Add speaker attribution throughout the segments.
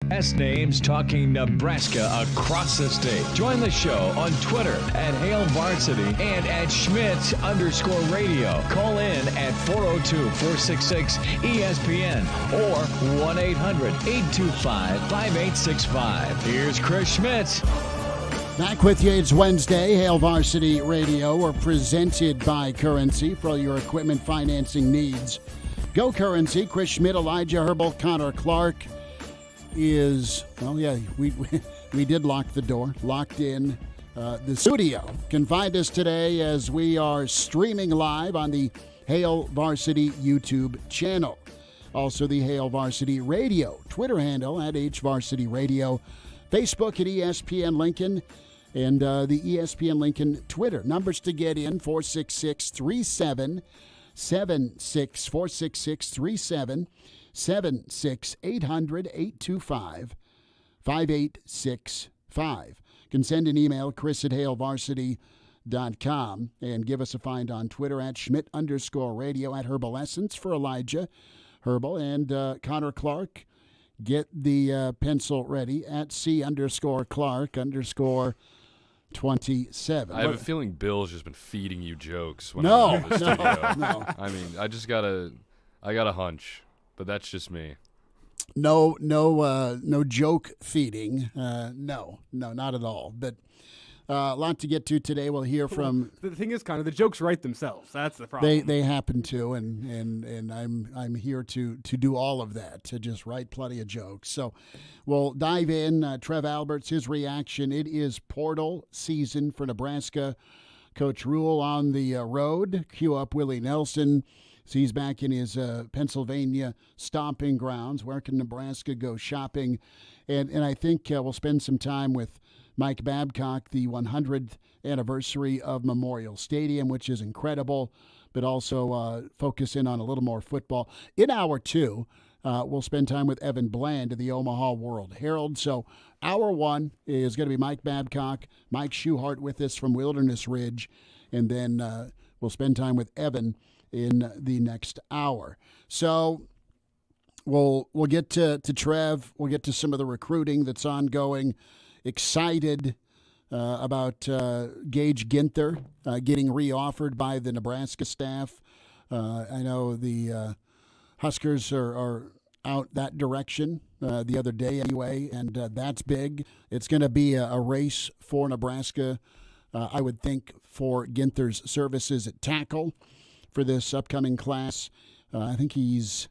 Speaker 1: Best names talking Nebraska across the state. Join the show on Twitter at Hail Varsity and at Schmidt_radio. Call in at 402-466-ESPN or 1-800-825-5865. Here's Chris Schmidt.
Speaker 2: Back with you. It's Wednesday. Hail Varsity Radio. We're presented by Currency for all your equipment financing needs. Go Currency. Chris Schmidt, Elijah Herbel, Connor Clark is, well, yeah, we did lock the door, locked in the studio. You can find us today as we are streaming live on the Hail Varsity YouTube channel. Also the Hail Varsity Radio Twitter handle at HVarsity Radio. Facebook at ESPN Lincoln. And the ESPN Lincoln Twitter. Numbers to get in, 466-3776, 466-3776, 800-825-5865. You can send an email, chris@hailvarsity.com, and give us a find on Twitter at Schmidt_radio, at Herbel Essence for Elijah Herbel, and Connor Clark. Get the pencil ready at C_Clark_27.
Speaker 3: I have a feeling Bill's just been feeding you jokes. When
Speaker 2: No.
Speaker 3: I'm in the studio. I mean, I got a hunch, but that's just me.
Speaker 2: No joke feeding. No, not at all. But a lot to get to today. We'll hear from.
Speaker 4: The thing is, kind of, the jokes write themselves. That's the problem.
Speaker 2: They happen to, and I'm here to do all of that, to just write plenty of jokes. So we'll dive in. Trev Alberts, his reaction. It is portal season for Nebraska. Coach Rule on the road. Cue up Willie Nelson. So he's back in his Pennsylvania stomping grounds. Where can Nebraska go shopping? And I think we'll spend some time with Mike Babcock, the 100th anniversary of Memorial Stadium, which is incredible, but also focus in on a little more football. In hour two, we'll spend time with Evan Bland of the Omaha World Herald. So hour one is going to be Mike Babcock, Mike Schuchart with us from Wilderness Ridge, and then we'll spend time with Evan in the next hour. So we'll get to Trev. We'll get to some of the recruiting that's ongoing. Excited about Gage Ginther getting re-offered by the Nebraska staff. I know the Huskers are out that direction the other day anyway, and that's big. It's going to be a race for Nebraska, I would think, for Ginther's services at tackle for this upcoming class. I think he's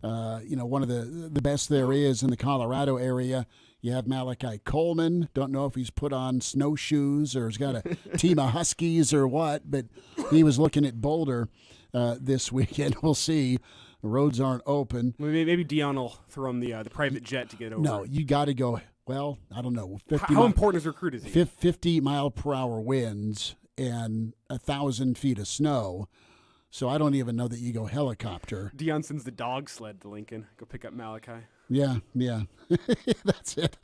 Speaker 2: one of the best there is in the Colorado area. You have Malachi Coleman. Don't know if he's put on snowshoes or has got a team of Huskies or what, but he was looking at Boulder this weekend. We'll see. The roads aren't open.
Speaker 4: Maybe Dion will throw him the private jet to get over.
Speaker 2: No, you got to go, well, I don't know.
Speaker 4: How important is recruit is he?
Speaker 2: 50-mile-per-hour winds and 1,000 feet of snow. So I don't even know that you go helicopter.
Speaker 4: Dion sends the dog sled to Lincoln. Go pick up Malachi.
Speaker 2: Yeah. That's it.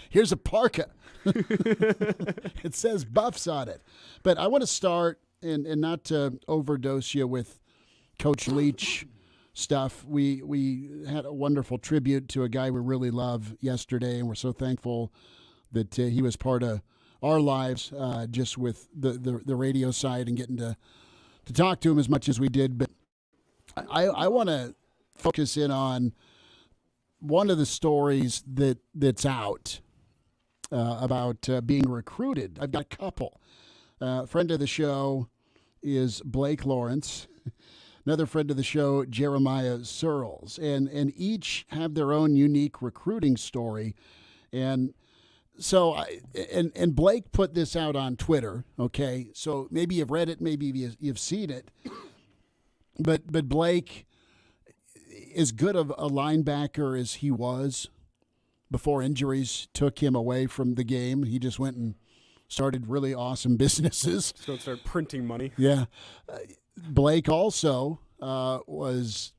Speaker 2: Here's a parka. It says Buffs on it. But I want to start, and not to overdose you with Coach Leach stuff. We had a wonderful tribute to a guy we really love yesterday, and we're so thankful that he was part of our lives, just with the radio side and getting to talk to him as much as we did. But I want to focus in on one of the stories that's out about being recruited. I've got a couple. Friend of the show is Blake Lawrence. Another friend of the show, Jeremiah Searles. And each have their own unique recruiting story. And so, and Blake put this out on Twitter, okay? So maybe you've read it, maybe you've seen it. But Blake, as good of a linebacker as he was before injuries took him away from the game, he just went and started really awesome businesses.
Speaker 4: So start printing money.
Speaker 2: Yeah. Blake also was,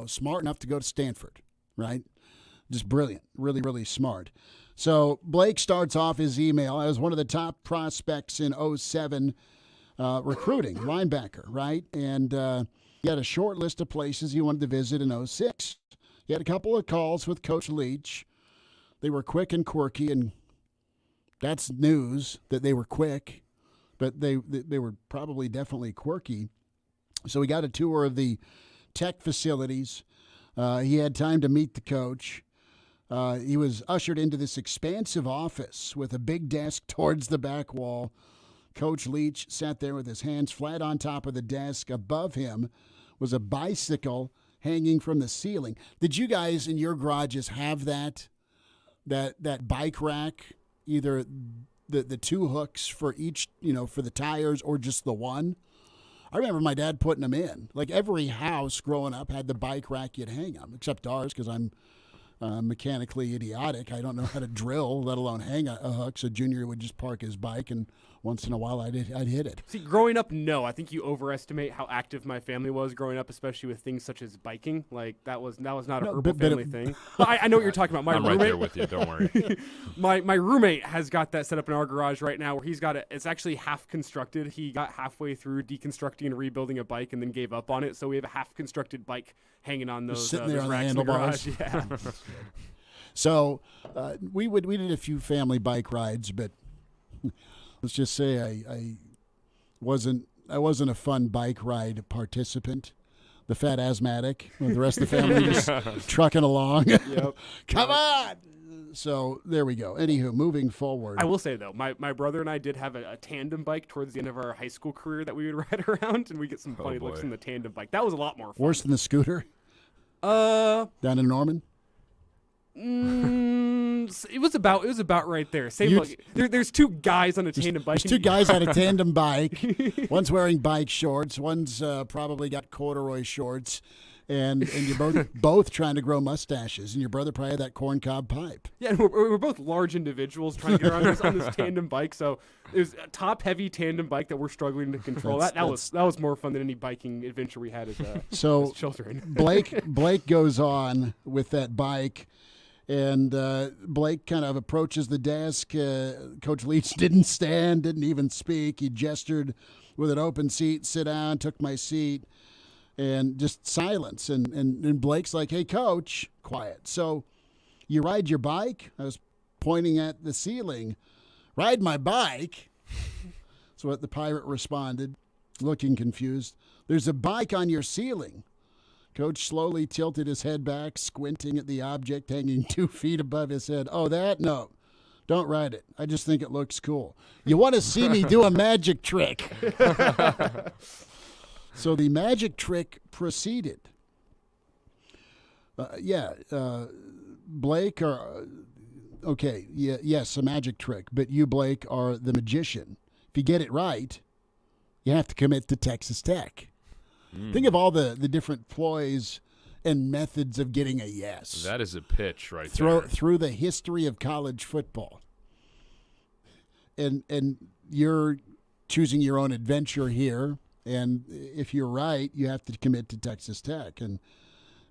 Speaker 2: smart enough to go to Stanford, right? Just brilliant, really, really smart. So Blake starts off his email as one of the top prospects in 07 recruiting, linebacker, right? And he had a short list of places he wanted to visit in 06. He had a couple of calls with Coach Leach. They were quick and quirky, and that's news that they were quick, but they were probably definitely quirky. So we got a tour of the tech facilities. He had time to meet the coach. He was ushered into this expansive office with a big desk towards the back wall. Coach Leach sat there with his hands flat on top of the desk. Above him was a bicycle hanging from the ceiling. Did you guys in your garages have that bike rack, either the two hooks for each, for the tires, or just the one? I remember my dad putting them in. Like every house growing up had the bike rack you'd hang them, except ours, because I'm mechanically idiotic. I don't know how to drill, let alone hang a hook. So Junior would just park his bike, and once in a while I'd hit it.
Speaker 4: See, growing up, no. I think you overestimate how active my family was growing up, especially with things such as biking. Like that was not a Herbel family thing. But I know what you're talking about.
Speaker 3: I'm right there with you. Don't worry.
Speaker 4: My roommate has got that set up in our garage right now, where he's got it. It's actually half constructed. He got halfway through deconstructing and rebuilding a bike, and then gave up on it. So we have a half constructed bike hanging on those
Speaker 2: sitting there on the
Speaker 4: racks in the
Speaker 2: handlebars.
Speaker 4: garage. Yeah.
Speaker 2: So we did a few family bike rides, but let's just say I wasn't a fun bike ride participant. The fat asthmatic, with the rest of the family just trucking along.
Speaker 4: Yep.
Speaker 2: Come on. So there we go. Anywho, moving forward.
Speaker 4: I will say, though, my brother and I did have a tandem bike towards the end of our high school career that we would ride around, and we get some funny looks in the tandem bike. That was a lot more fun.
Speaker 2: Worse than the scooter? Down in Norman?
Speaker 4: It was about right there. Same. There's two guys on a tandem bike.
Speaker 2: There's two guys on a tandem bike. One's wearing bike shorts. One's probably got corduroy shorts. And you're both trying to grow mustaches, and your brother probably had that corncob pipe.
Speaker 4: Yeah, and we're both large individuals trying to get around on this tandem bike. So it was a top-heavy tandem bike that we're struggling to control. That was more fun than any biking adventure we had as children.
Speaker 2: Blake goes on with that bike, and Blake kind of approaches the desk. Coach Leach didn't stand, didn't even speak. He gestured with an open seat, sit down, took my seat. And just silence. And Blake's like, hey, Coach, quiet. So you ride your bike? I was pointing at the ceiling. Ride my bike? That's what the pirate responded, looking confused. There's a bike on your ceiling. Coach slowly tilted his head back, squinting at the object hanging 2 feet above his head. Oh, that? No. Don't ride it. I just think it looks cool. You want to see me do a magic trick? So the magic trick proceeded. Blake yes, a magic trick, but you, Blake, are the magician. If you get it right, you have to commit to Texas Tech. Think of all the different ploys and methods of getting a yes.
Speaker 3: That is a pitch right there.
Speaker 2: Through the history of college football. And you're choosing your own adventure here. And if you're right, you have to commit to Texas Tech. And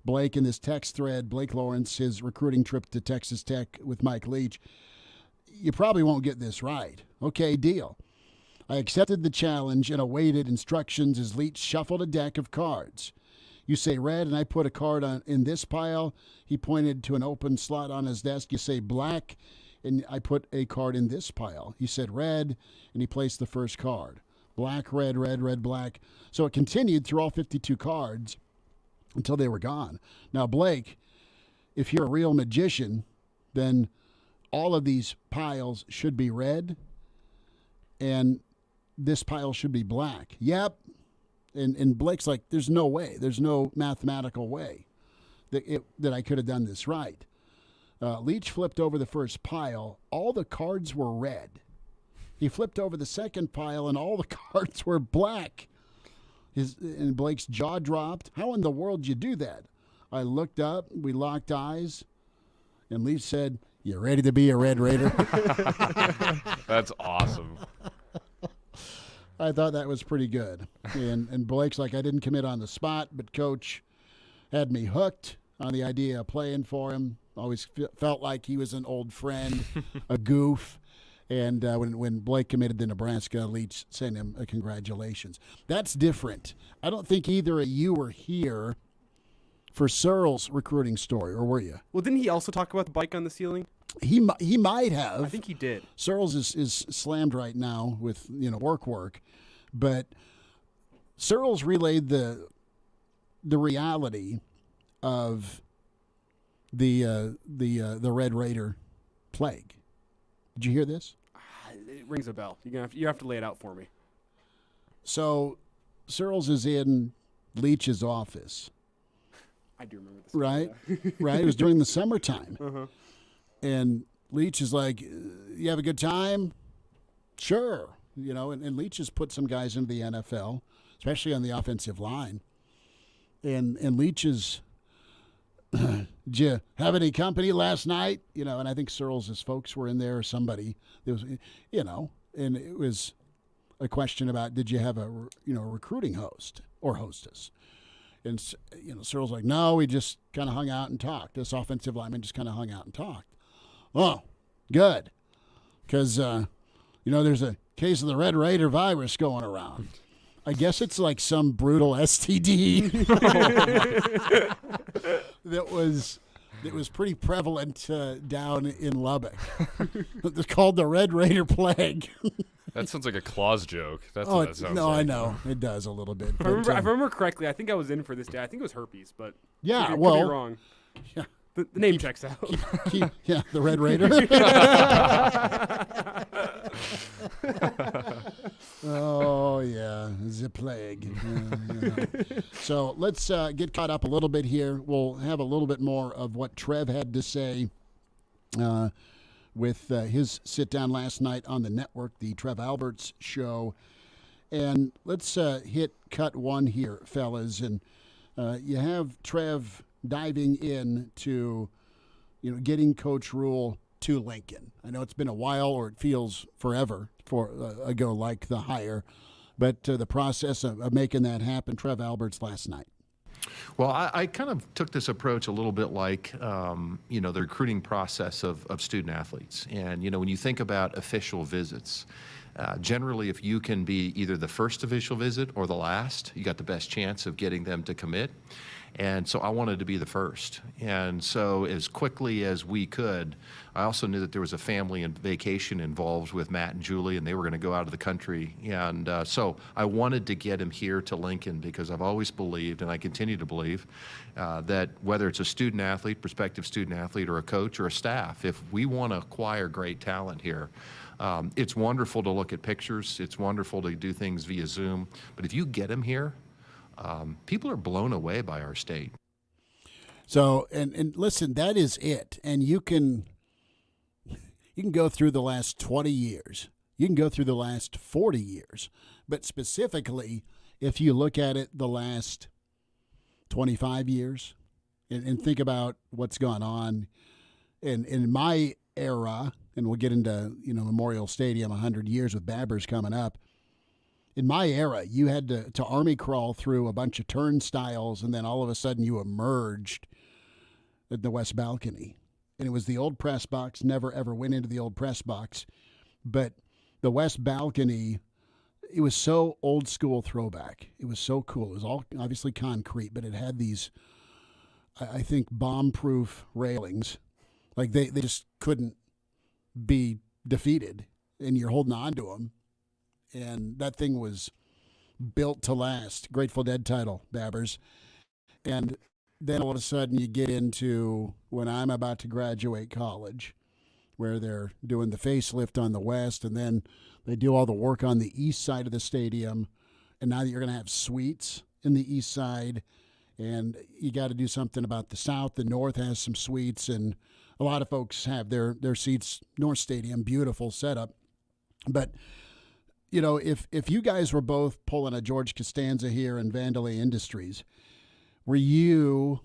Speaker 2: Blake, in this text thread, Blake Lawrence, his recruiting trip to Texas Tech with Mike Leach, you probably won't get this right. Okay, deal. I accepted the challenge and awaited instructions as Leach shuffled a deck of cards. You say red, and I put a card in this pile. He pointed to an open slot on his desk. You say black, and I put a card in this pile. He said red, and he placed the first card. Black, red, red, red, black. So it continued through all 52 cards until they were gone. Now, Blake, if you're a real magician, then all of these piles should be red, and this pile should be black. Yep. And Blake's like, there's no way. There's no mathematical way that I could have done this right. Leach flipped over the first pile. All the cards were red. He flipped over the second pile, and all the cards were black. And Blake's jaw dropped. How in the world did you do that? I looked up. We locked eyes. And Leach said, you ready to be a Red Raider?
Speaker 3: That's awesome.
Speaker 2: I thought that was pretty good. And Blake's like, I didn't commit on the spot, but Coach had me hooked on the idea of playing for him. Always felt like he was an old friend, a goof. And when Blake committed to Nebraska, Leach sent him a congratulations. That's different. I don't think either of you were here for Searle's recruiting story, or were you?
Speaker 4: Well, didn't he also talk about the bike on the ceiling?
Speaker 2: He might have.
Speaker 4: I think he did.
Speaker 2: Searle's is slammed right now with work, but Searle's relayed the reality of the Red Raider plague. Did you hear this?
Speaker 4: It rings a bell. You have to lay it out for me.
Speaker 2: So Searle's is in Leach's office.
Speaker 4: I do remember this.
Speaker 2: Right?
Speaker 4: Yeah.
Speaker 2: Right? It was during the summertime.
Speaker 4: Uh-huh.
Speaker 2: And Leach is like, you have a good time? Sure. And Leach has put some guys into the NFL, especially on the offensive line. And Leach is, did you have any company last night? And I think Searle's folks were in there, or somebody. There was, and it was a question about, did you have a recruiting host or hostess? And Searle's like, no, we just kind of hung out and talked. This offensive lineman just kind of hung out and talked. Oh, good, because there's a case of the Red Raider virus going around. I guess it's like some brutal STD that was pretty prevalent down in Lubbock. It's called the Red Raider plague.
Speaker 3: That sounds like a Claus joke. That's what that sounds
Speaker 2: no,
Speaker 3: like.
Speaker 2: I know it does a little bit.
Speaker 4: If I remember correctly, I think I was in for this day. I think it was herpes, but
Speaker 2: yeah,
Speaker 4: could be
Speaker 2: well,
Speaker 4: wrong.
Speaker 2: Yeah.
Speaker 4: The name checks out.
Speaker 2: The Red Raider. Oh, yeah, the plague. So let's get caught up a little bit here. We'll have a little bit more of what Trev had to say with his sit-down last night on the network, the Trev Alberts Show. And let's hit cut one here, fellas. And you have Trev diving in to, getting Coach Rule to Lincoln. I know it's been a while, or it feels forever ago, like the hire, but the process of making that happen. Trev Alberts last night.
Speaker 5: Well, I kind of took this approach a little bit like, the recruiting process of student athletes. And, when you think about official visits, generally, if you can be either the first official visit or the last, you got the best chance of getting them to commit. And so I wanted to be the first. And so as quickly as we could, I also knew that there was a family and vacation involved with Matt and Julie, and they were going to go out of the country. And so I wanted to get him here to Lincoln because I've always believed, and I continue to believe, that whether it's a student athlete, prospective student athlete, or a coach or a staff, if we want to acquire great talent here, it's wonderful to look at pictures. It's wonderful to do things via Zoom. But if you get them here, people are blown away by our state.
Speaker 2: So, and listen, that is it. And you can go through the last 20 years. You can go through the last 40 years. But specifically, if you look at it the last 25 years and think about what's gone on in my era, and we'll get into, Memorial Stadium 100 years with Babbers coming up. In my era, you had to army crawl through a bunch of turnstiles, and then all of a sudden you emerged at the west balcony. And it was the old press box. Never, ever went into the old press box. But the west balcony, it was so old school throwback. It was so cool. It was all obviously concrete, but it had these, I think, bomb-proof railings. Like they just couldn't be defeated, and you're holding on to them. And that thing was built to last. Grateful Dead title, Babbers. And then all of a sudden you get into when I'm about to graduate college, where they're doing the facelift on the west, and then they do all the work on the east side of the stadium. And now that you're going to have suites in the east side, and you got to do something about the south. The north has some suites, and a lot of folks have their seats. North Stadium, beautiful setup. But if you guys were both pulling a George Costanza here in Vandalay Industries, were you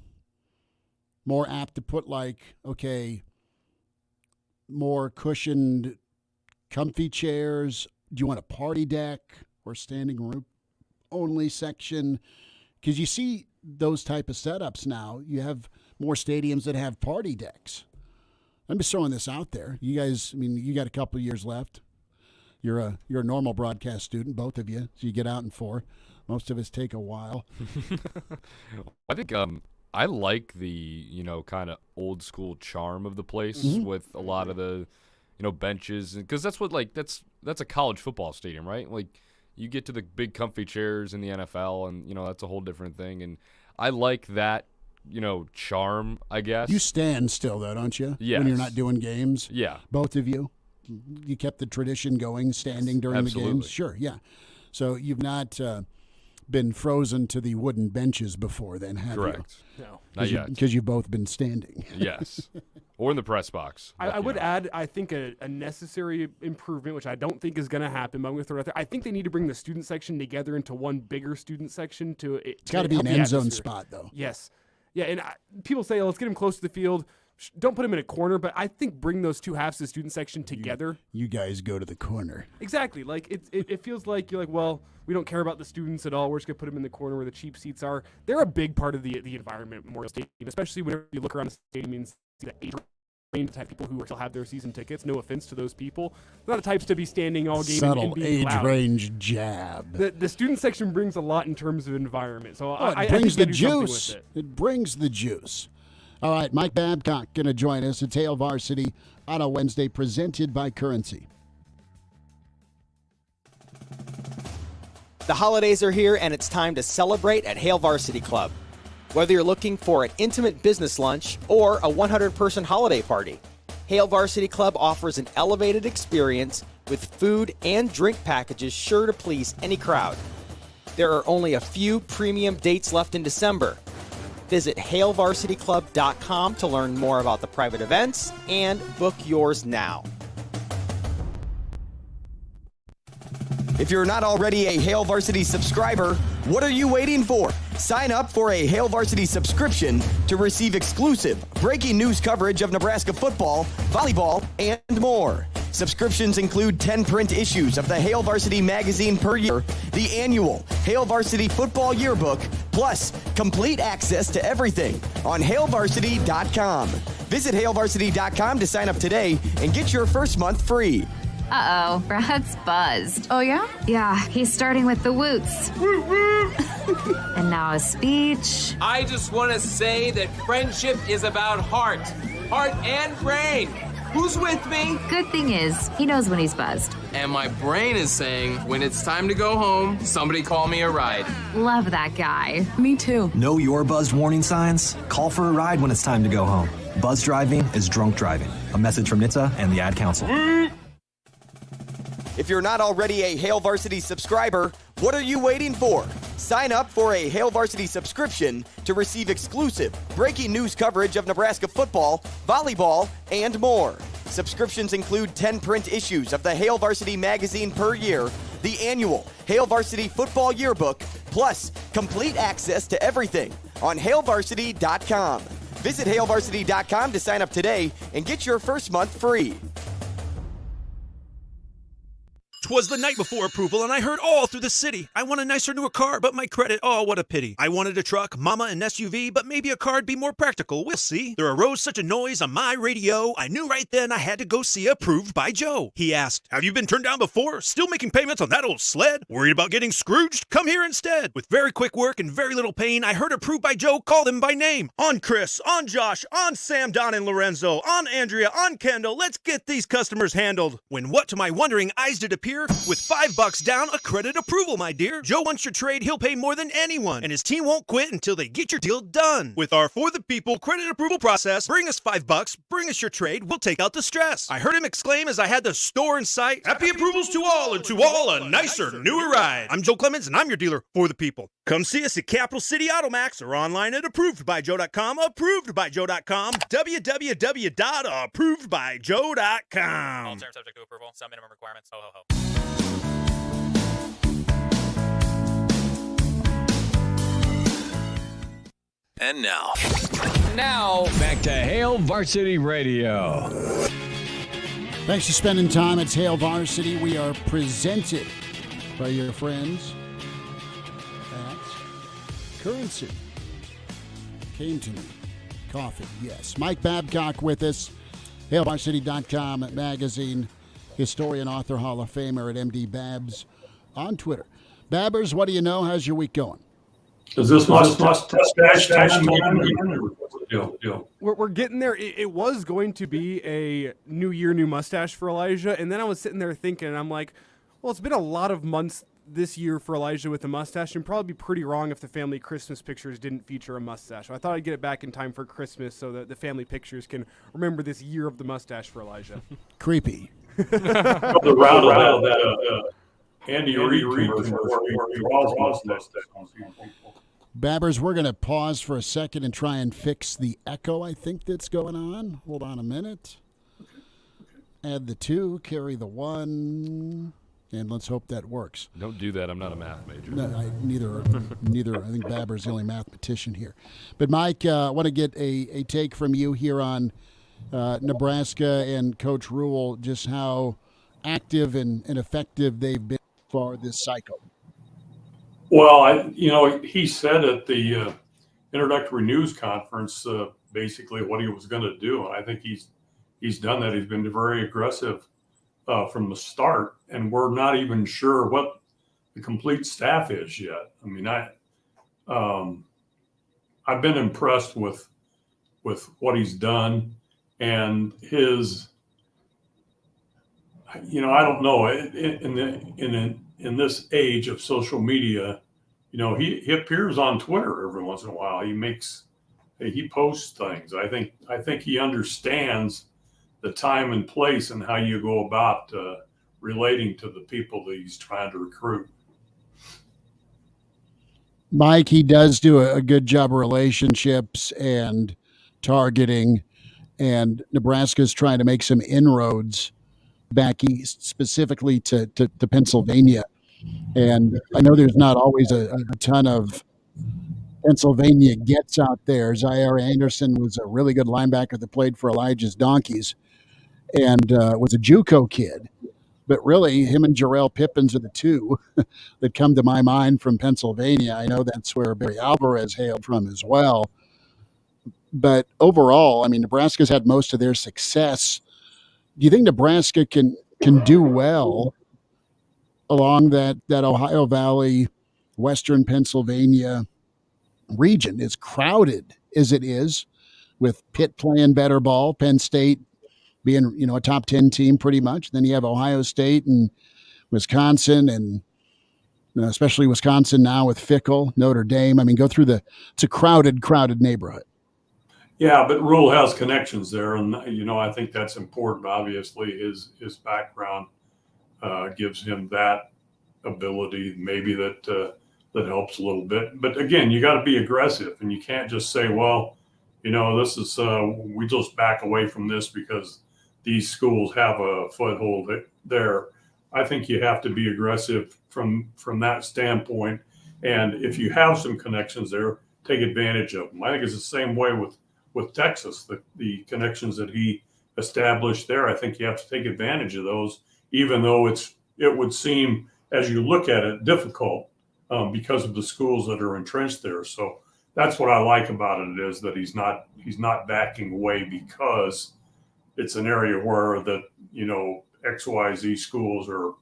Speaker 2: more apt to put more cushioned, comfy chairs? Do you want a party deck or standing room only section? Because you see those type of setups now. You have more stadiums that have party decks. I'm just throwing this out there. You guys, you got a couple of years left. You're a normal broadcast student, both of you, so you get out in 4. Most of us take a while.
Speaker 3: I think I like the, kind of old school charm of the place with a lot of the, benches, because that's what that's a college football stadium, right? Like you get to the big comfy chairs in the NFL, and that's a whole different thing. And I like that, charm, I guess.
Speaker 2: You stand still though, don't you?
Speaker 3: Yes.
Speaker 2: When you're not doing games.
Speaker 3: Yeah.
Speaker 2: Both of you. You kept the tradition going, standing during
Speaker 3: Absolutely.
Speaker 2: the games. Sure. Yeah. So you've not been frozen to the wooden benches before, then, have you?
Speaker 3: Correct.
Speaker 4: No.
Speaker 3: Not yet.
Speaker 2: Because you've both been standing.
Speaker 3: Yes. Or in the press box.
Speaker 4: I would add, I think, a necessary improvement, which I don't think is going to happen, but I'm going to throw it out there. I think they need to bring the student section together into one bigger student section.
Speaker 2: It's got to be an end zone spot, though.
Speaker 4: Yes. Yeah, and people say, let's get them close to the field. Don't put them in a corner, but I think bring those two halves of the student section together.
Speaker 2: You guys go to the corner.
Speaker 4: Exactly. Like it feels like you're like, well, we don't care about the students at all. We're just gonna put them in the corner where the cheap seats are. They're a big part of the environment at Memorial Stadium, especially whenever you look around the stadium and see the age range type people who still have their season tickets. No offense to those people. They're not the types to be standing all game
Speaker 2: Subtle
Speaker 4: and being
Speaker 2: age
Speaker 4: loud.
Speaker 2: range jab.
Speaker 4: The student section brings a lot in terms of environment. So I
Speaker 2: brings
Speaker 4: think
Speaker 2: the
Speaker 4: they do something
Speaker 2: juice.
Speaker 4: with it.
Speaker 2: It brings the juice. All right, Mike Babcock going to join us at Hail Varsity on a Wednesday, presented by Currency.
Speaker 6: The holidays are here, and it's time to celebrate at Hail Varsity Club. Whether you're looking for an intimate business lunch or a 100-person holiday party, Hail Varsity Club offers an elevated experience with food and drink packages sure to please any crowd. There are only a few premium dates left in December. Visit hailvarsityclub.com to learn more about the private events and book yours now.
Speaker 7: If you're not already a Hail Varsity subscriber, what are you waiting for? Sign up for a Hail Varsity subscription to receive exclusive breaking news coverage of Nebraska football, volleyball, and more. Subscriptions include 10 print issues of the Hail Varsity magazine per year, the annual Hail Varsity football yearbook, plus complete access to everything on hailvarsity.com. Visit hailvarsity.com to sign up today and get your first month free.
Speaker 8: Uh-oh, Brad's buzzed.
Speaker 9: Oh, yeah?
Speaker 8: Yeah, he's starting with the woots. And now a speech.
Speaker 10: I just want to say that friendship is about heart and brain. Who's with me?
Speaker 8: Good thing is, he knows when he's buzzed.
Speaker 10: And my brain is saying, when it's time to go home, somebody call me a ride.
Speaker 8: Love that guy.
Speaker 9: Me too.
Speaker 11: Know your buzzed warning signs? Call for a ride when it's time to go home. Buzz driving is drunk driving. A message from NHTSA and the Ad Council.
Speaker 7: If you're not already a Hail Varsity subscriber, what are you waiting for? Sign up for a Hail Varsity subscription to receive exclusive breaking news coverage of Nebraska football, volleyball, and more. Subscriptions include 10 print issues of the Hail Varsity magazine per year, the annual Hail Varsity football yearbook, plus complete access to everything on hailvarsity.com. Visit hailvarsity.com to sign up today and get your first month free.
Speaker 12: 'Twas the night before approval, and I heard all through the city. I want a nicer, newer car, but my credit, oh, what a pity. I wanted a truck, mama, an SUV, but maybe a car'd be more practical. We'll see. There arose such a noise on my radio, I knew right then I had to go see Approved by Joe. He asked, have you been turned down before? Still making payments on that old sled? Worried about getting Scrooged? Come here instead. With very quick work and very little pain, I heard Approved by Joe call them by name. On Chris, on Josh, on Sam, Don, and Lorenzo, on Andrea, on Kendall, let's get these customers handled. When what to my wondering eyes did appear? With $5 down, a credit approval, my dear. Joe wants your trade, he'll pay more than anyone, and his team won't quit until they get your deal done. With our For the People credit approval process, bring us $5, bring us your trade, we'll take out the stress. I heard him exclaim as I had the store in sight, happy approvals to all, and to all a nicer, newer ride. I'm Joe Clemens, and I'm your dealer for the people. Come see us at Capital City Automax or online at approvedbyjoe.com, approvedbyjoe.com, www.approvedbyjoe.com.
Speaker 13: All terms subject to approval, some minimum requirements, ho ho ho.
Speaker 1: And now, back to Hail Varsity Radio.
Speaker 2: Thanks for spending time at Hail Varsity. We are presented by your friends at Currency. Came to me. Coffee, yes. Mike Babcock with us. HailVarsity.com magazine. Historian, author, Hall of Famer at MD Babs on Twitter. Babbers, what do you know? How's your week going?
Speaker 9: Is this mustache time again, or what's the deal?
Speaker 4: We're getting there. It was going to be a new year, new mustache for Elijah, and then I was sitting there thinking, and I'm like, well, it's been a lot of months this year for Elijah with a mustache, and probably be pretty wrong if the family Christmas pictures didn't feature a mustache. So I thought I'd get it back in time for Christmas so that the family pictures can remember this year of the mustache for Elijah.
Speaker 2: Creepy.
Speaker 9: The round of that Andy Reid commercial where he was mustache.
Speaker 2: Babbers, we're going to pause for a second and try and fix the echo, I think, that's going on. Hold on a minute. Add the 2, carry the 1, and let's hope that works.
Speaker 3: Don't do that. I'm not a math major.
Speaker 2: No, neither. I think Babber's the only mathematician here. But, Mike, I want to get a take from you here on Nebraska and Coach Rule, just how active and effective they've been for this cycle.
Speaker 9: Well, he said at the introductory news conference basically what he was going to do, and I think he's done that. He's been very aggressive from the start, and we're not even sure what the complete staff is yet. I mean, I've been impressed with what he's done and his. I don't know in this age of social media, he appears on Twitter every once in a while. He posts things. I think he understands the time and place and how you go about relating to the people that he's trying to recruit.
Speaker 2: Mike, he does do a good job of relationships and targeting, and Nebraska's trying to make some inroads back east, specifically to Pennsylvania. And I know there's not always a ton of Pennsylvania gets out there. Zaire Anderson was a really good linebacker that played for Elijah's Donkeys and was a JUCO kid. But really, him and Jarrell Pippins are the two that come to my mind from Pennsylvania. I know that's where Barry Alvarez hailed from as well. But overall, I mean, Nebraska's had most of their success. Do you think Nebraska can do well along that Ohio Valley, Western Pennsylvania region, as crowded as it is, with Pitt playing better ball, Penn State being, a top 10 team pretty much. Then you have Ohio State and Wisconsin, and especially Wisconsin now with Fickle, Notre Dame. I mean, it's a crowded neighborhood.
Speaker 9: Yeah, but Rule has connections there, and I think that's important. Obviously, his background gives him that ability, maybe that helps a little bit. But again, you got to be aggressive, and you can't just say, "Well, this is we just back away from this because these schools have a foothold there." I think you have to be aggressive from that standpoint, and if you have some connections there, take advantage of them. I think it's the same way with Texas, the connections that he established there. I think you have to take advantage of those, even though it would seem, as you look at it, difficult because of the schools that are entrenched there. So that's what I like about it, is that he's not backing away because it's an area where the XYZ schools are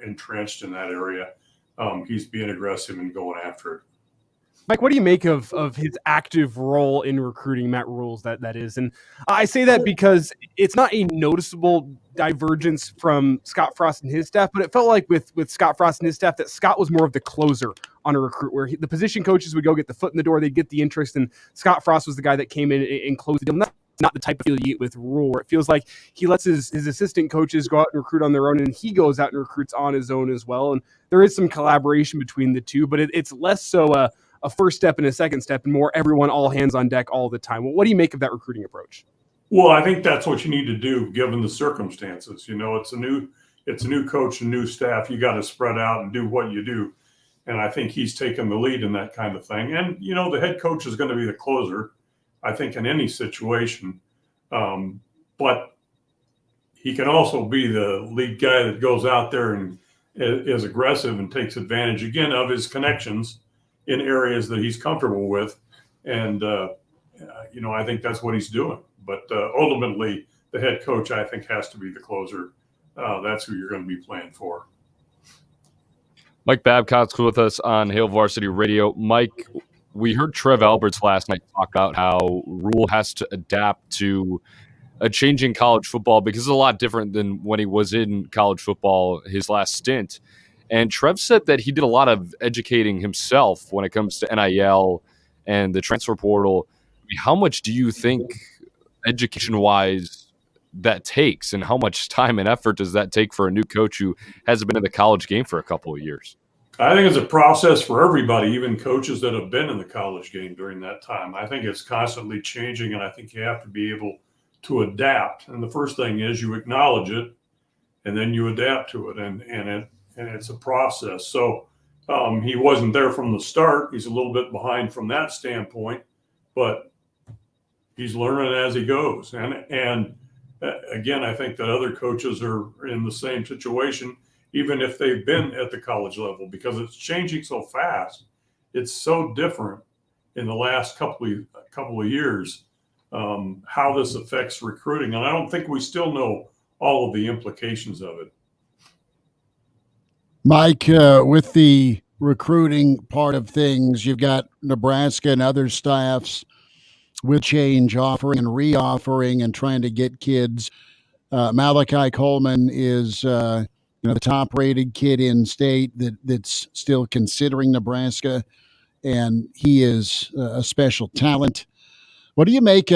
Speaker 9: entrenched in that area. He's being aggressive and going after it.
Speaker 4: Mike, what do you make of his active role in recruiting, Matt Rule's that is? And I say that because it's not a noticeable divergence from Scott Frost and his staff, but it felt like with Scott Frost and his staff that Scott was more of the closer on a recruit, where the position coaches would go get the foot in the door, they'd get the interest, and Scott Frost was the guy that came in and closed the deal. And that's not the type of deal you get with Rule, where it feels like he lets his assistant coaches go out and recruit on their own, and he goes out and recruits on his own as well. And there is some collaboration between the two, but it's less so a first step and a second step, and more everyone all hands on deck all the time. Well, what do you make of that recruiting approach?
Speaker 9: Well, I think that's what you need to do given the circumstances. It's a new coach and new staff. You got to spread out and do what you do. And I think he's taken the lead in that kind of thing. And, the head coach is going to be the closer, I think, in any situation. But he can also be the lead guy that goes out there and is aggressive and takes advantage, again, of his connections in areas that he's comfortable with. And, I think that's what he's doing. But ultimately, the head coach, I think, has to be the closer. That's who you're going to be playing for.
Speaker 3: Mike Babcock's with us on Hail Varsity Radio. Mike, we heard Trev Alberts last night talk about how Rule has to adapt to a changing college football because it's a lot different than when he was in college football his last stint. And Trev said that he did a lot of educating himself when it comes to NIL and the transfer portal. I mean, how much do you think, education-wise, that takes, and how much time and effort does that take for a new coach who hasn't been in the college game for a couple of years?
Speaker 9: I think it's a process for everybody, even coaches that have been in the college game during that time. I think it's constantly changing, and I think you have to be able to adapt. And the first thing is you acknowledge it, and then you adapt to it, and it's a process. So he wasn't there from the start. He's a little bit behind from that standpoint, but he's learning as he goes. And again, I think that other coaches are in the same situation, even if they've been at the college level, because it's changing so fast. It's so different in the last couple of years, how this affects recruiting. And I don't think we still know all of the implications of it.
Speaker 2: Mike, with the recruiting part of things, you've got Nebraska and other staffs with change, offering and reoffering and trying to get kids. Malachi Coleman is the top-rated kid in state that's still considering Nebraska, and he is a special talent. What do you make?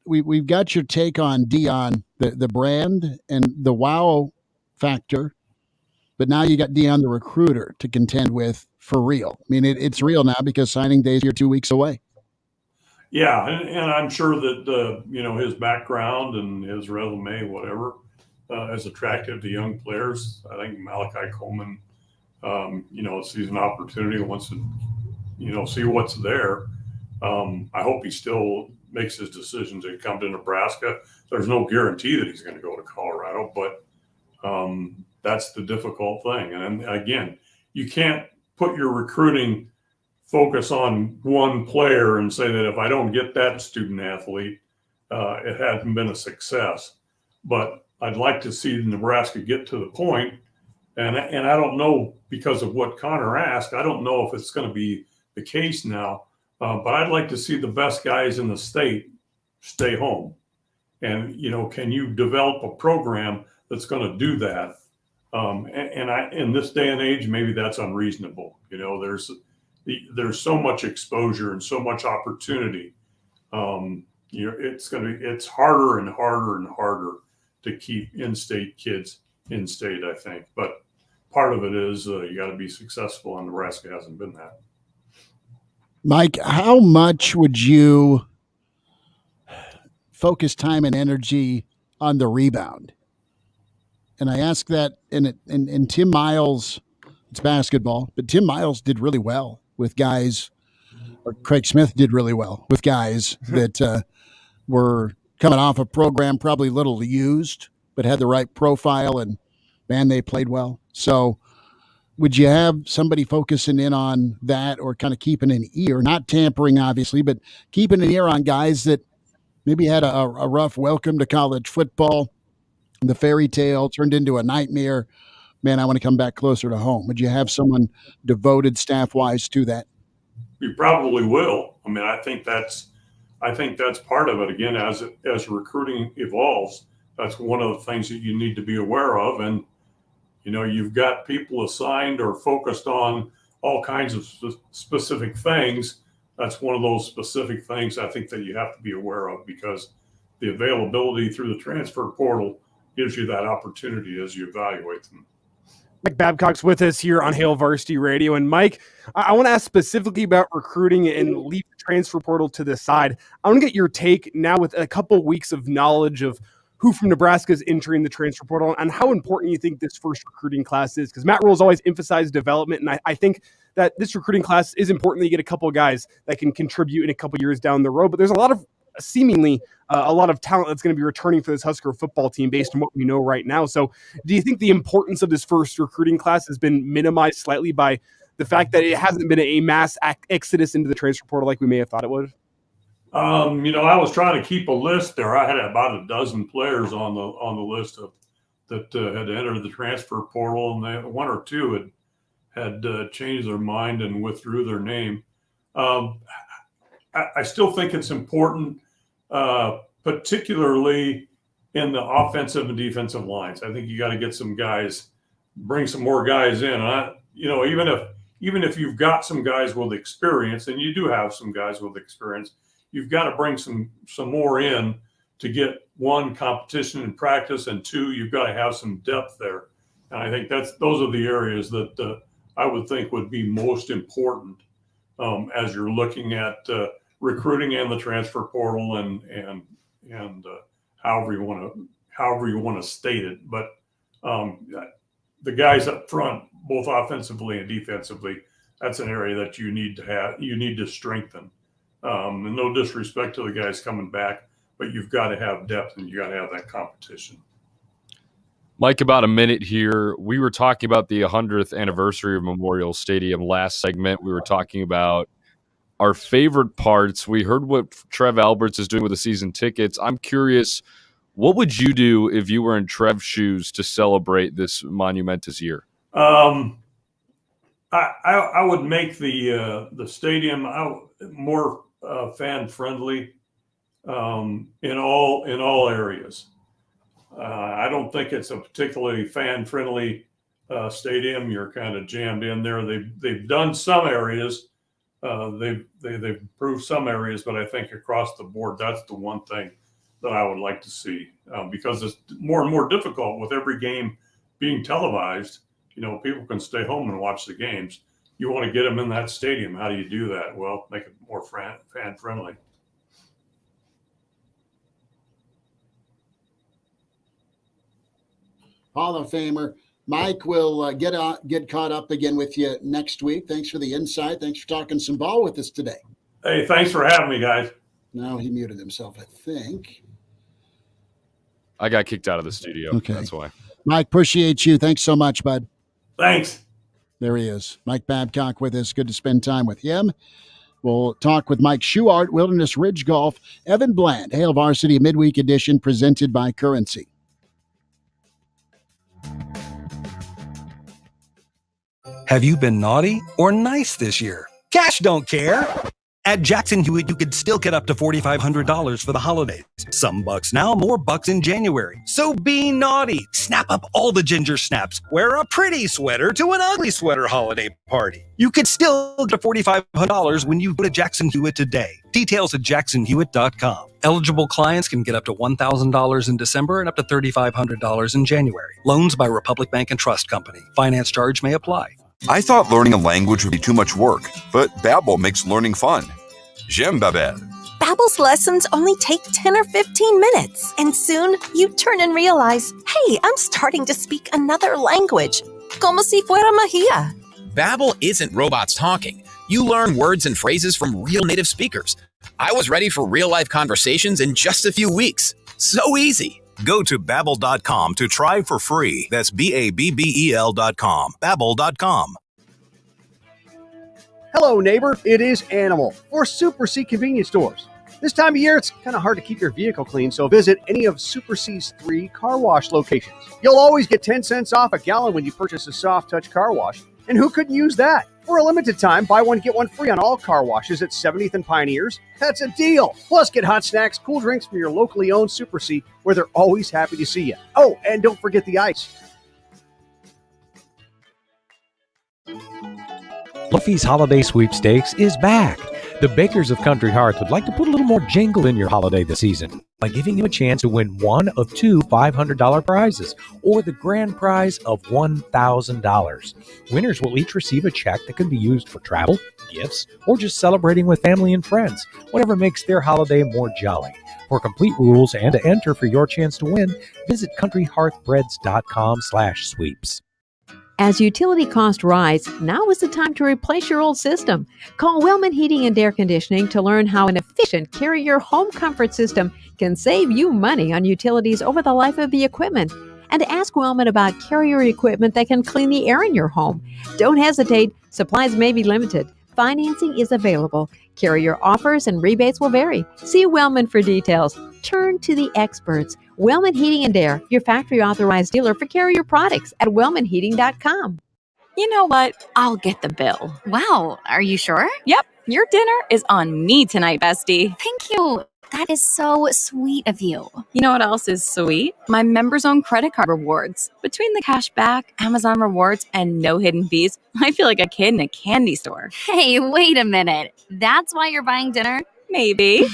Speaker 2: We've got your take on Dion, the brand and the wow factor, but now you got Dion the recruiter to contend with for real. I mean, it's real now because signing days are 2 weeks away.
Speaker 9: Yeah, and I'm sure that his background and his resume, whatever, is attractive to young players. I think Malachi Coleman, sees an opportunity, wants to, see what's there. I hope he still makes his decision to come to Nebraska. There's no guarantee that he's going to go to Colorado, but that's the difficult thing. And again, you can't put your recruiting focus on one player and say that if I don't get that student athlete, it hasn't been a success. But I'd like to see Nebraska get to the point, and I don't know, because of what Connor asked, I don't know if it's going to be the case now, but I'd like to see the best guys in the state stay home. And, can you develop a program that's going to do that? In this day and age, maybe that's unreasonable. There's so much exposure and so much opportunity. It's harder and harder and harder to keep in-state kids in state, I think. But part of it is you got to be successful, and Nebraska hasn't been that.
Speaker 2: Mike, how much would you focus time and energy on the rebound? And I ask that, and Tim Miles, it's basketball, but Tim Miles did really well with guys, or Craig Smith did really well with guys that were coming off a program probably little used, but had the right profile, and man, they played well. So would you have somebody focusing in on that, or kind of keeping an ear, not tampering obviously, but keeping an ear on guys that maybe had a rough welcome to college football, the fairy tale turned into a nightmare? Man, I want to come back closer to home. Would you have someone devoted staff-wise to that?
Speaker 9: You probably will. I mean, I think that's part of it. Again, as recruiting evolves, that's one of the things that you need to be aware of. And, you've got people assigned or focused on all kinds of specific things. That's one of those specific things I think that you have to be aware of, because the availability through the transfer portal gives you that opportunity as you evaluate them.
Speaker 4: Mike Babcock's with us here on Hail Varsity Radio. And Mike, I want to ask specifically about recruiting and leave the transfer portal to the side. I want to get your take now with a couple weeks of knowledge of who from Nebraska is entering the transfer portal and how important you think this first recruiting class is. Because Matt Rule's always emphasized development, and I think that this recruiting class is important that you get a couple of guys that can contribute in a couple years down the road. But there's a lot of a lot of talent that's going to be returning for this Husker football team based on what we know right now. So do you think the importance of this first recruiting class has been minimized slightly by the fact that it hasn't been a mass exodus into the transfer portal like we may have thought it would?
Speaker 9: I was trying to keep a list there. I had about a dozen players on the list that had entered the transfer portal, and one or two had changed their mind and withdrew their name. I still think it's important, particularly in the offensive and defensive lines. I think you got to get some guys, bring some more guys in. Even if you've got some guys with experience, and you do have some guys with experience, you've got to bring some more in to get, one, competition in practice, and two, you've got to have some depth there. And I think those are the areas that I would think would be most important as you're looking at recruiting and the transfer portal and however you want to state it. But the guys up front, both offensively and defensively, that's an area that you need to strengthen. And no disrespect to the guys coming back, but you've got to have depth and you got to have that competition.
Speaker 3: Mike, about a minute here. We were talking about the 100th anniversary of Memorial Stadium last segment. We were talking about our favorite parts. We heard what Trev Alberts is doing with the season tickets. I'm curious, what would you do if you were in Trev's shoes to celebrate this monumentous year?
Speaker 9: I would make the stadium more fan friendly in all areas. I don't think it's a particularly fan friendly stadium. You're kind of jammed in there. They've done some areas. They've improved some areas, but I think across the board, that's the one thing that I would like to see because it's more and more difficult with every game being televised. People can stay home and watch the games. You want to get them in that stadium. How do you do that? Well, make it more fan friendly.
Speaker 2: Hall of Famer Mike will get caught up again with you next week. Thanks for the insight. Thanks for talking some ball with us today.
Speaker 9: Hey, thanks for having me, guys.
Speaker 2: Now he muted himself, I think.
Speaker 3: I got kicked out of the studio.
Speaker 2: Okay.
Speaker 3: That's why.
Speaker 2: Mike, appreciate you. Thanks so much, bud.
Speaker 9: Thanks.
Speaker 2: There he is. Mike Babcock with us. Good to spend time with him. We'll talk with Mike Schuchart, Wilderness Ridge Golf, Evan Bland, Hail Varsity Midweek Edition presented by Currency.
Speaker 11: Have you been naughty or nice this year? Cash don't care. At Jackson Hewitt, you could still get up to $4,500 for the holidays. Some bucks now, more bucks in January. So be naughty. Snap up all the ginger snaps. Wear a pretty sweater to an ugly sweater holiday party. You could still get $4,500 when you go to Jackson Hewitt today. Details at jacksonhewitt.com. Eligible clients can get up to $1,000 in December and up to $3,500 in January. Loans by Republic Bank and Trust Company. Finance charge may apply.
Speaker 14: I thought learning a language would be too much work, but Babbel makes learning fun. J'aime Babel.
Speaker 15: Babbel's lessons only take 10 or 15 minutes, and soon you turn and realize, hey, I'm starting to speak another language. Como si fuera magia.
Speaker 16: Babbel isn't robots talking. You learn words and phrases from real native speakers. I was ready for real-life conversations in just a few weeks. So easy.
Speaker 12: Go to Babbel.com to try for free. That's Babbel.com. Babbel.com.
Speaker 17: Hello, neighbor. It is Animal for Super C convenience stores. This time of year, it's kind of hard to keep your vehicle clean, so visit any of Super C's 3 car wash locations. You'll always get 10 cents off a gallon when you purchase a soft touch car wash. And who couldn't use that? For a limited time, buy one, get one free on all car washes at 70th and Pioneers. That's a deal. Plus, get hot snacks, cool drinks from your locally owned Super C, where they're always happy to see you. Oh, and don't forget the ice.
Speaker 18: Fluffy's Holiday Sweepstakes is back. The Bakers of Country Hearts would like to put a little more jingle in your holiday this season by giving you a chance to win one of two $500 prizes or the grand prize of $1,000. Winners will each receive a check that can be used for travel, gifts, or just celebrating with family and friends, whatever makes their holiday more jolly. For complete rules and to enter for your chance to win, visit countryhearthbreads.com/sweeps.
Speaker 19: As utility costs rise, now is the time to replace your old system. Call Wellman Heating and Air Conditioning to learn how an efficient Carrier home comfort system can save you money on utilities over the life of the equipment. And ask Wellman about Carrier equipment that can clean the air in your home. Don't hesitate. Supplies may be limited. Financing is available. Carrier offers and rebates will vary. See Wellman for details. Turn to the experts. Wellman Heating and Air, your factory authorized dealer for Carrier products at wellmanheating.com.
Speaker 20: You know what? I'll get the bill.
Speaker 8: Wow, are you sure?
Speaker 20: Yep, your dinner is on me tonight, bestie.
Speaker 8: Thank you. That is so sweet of you.
Speaker 20: You know what else is sweet? My members own credit card rewards. Between the cash back, Amazon rewards, and no hidden fees, I feel like a kid in a candy store.
Speaker 8: Hey, wait a minute. That's why you're buying dinner?
Speaker 20: Maybe.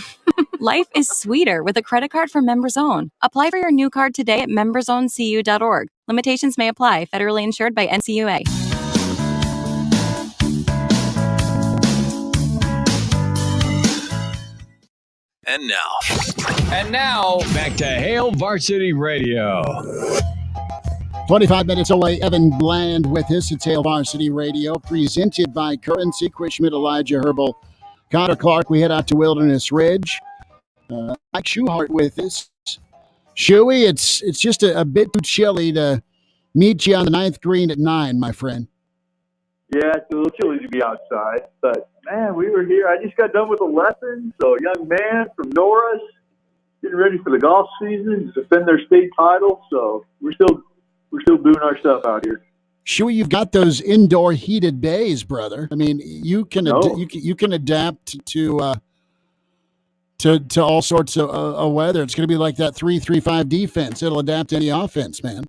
Speaker 20: Life is sweeter with a credit card from Members Own. Apply for your new card today at membersowncu.org. Limitations may apply. Federally insured by NCUA.
Speaker 1: And now, back to Hail Varsity Radio.
Speaker 2: 25 minutes away, Evan Bland with us. It's Hail Varsity Radio, presented by Currency, Chris Schmidt, Elijah Herbel, Connor Clark. We head out to Wilderness Ridge. Mike Schuchart with us. Shuey, it's just a bit too chilly to meet you on the 9th green at 9, my friend.
Speaker 21: Yeah, it's a little chilly to be outside, but man, we were here. I just got done with a lesson. So a young man from Norris getting ready for the golf season to defend their state title. So we're still doing our stuff out here.
Speaker 2: Shuey, you've got those indoor heated bays, brother. I mean, you can you can adapt to all sorts of weather. It's going to be like that 3-3-5 defense. It'll adapt to any offense, man.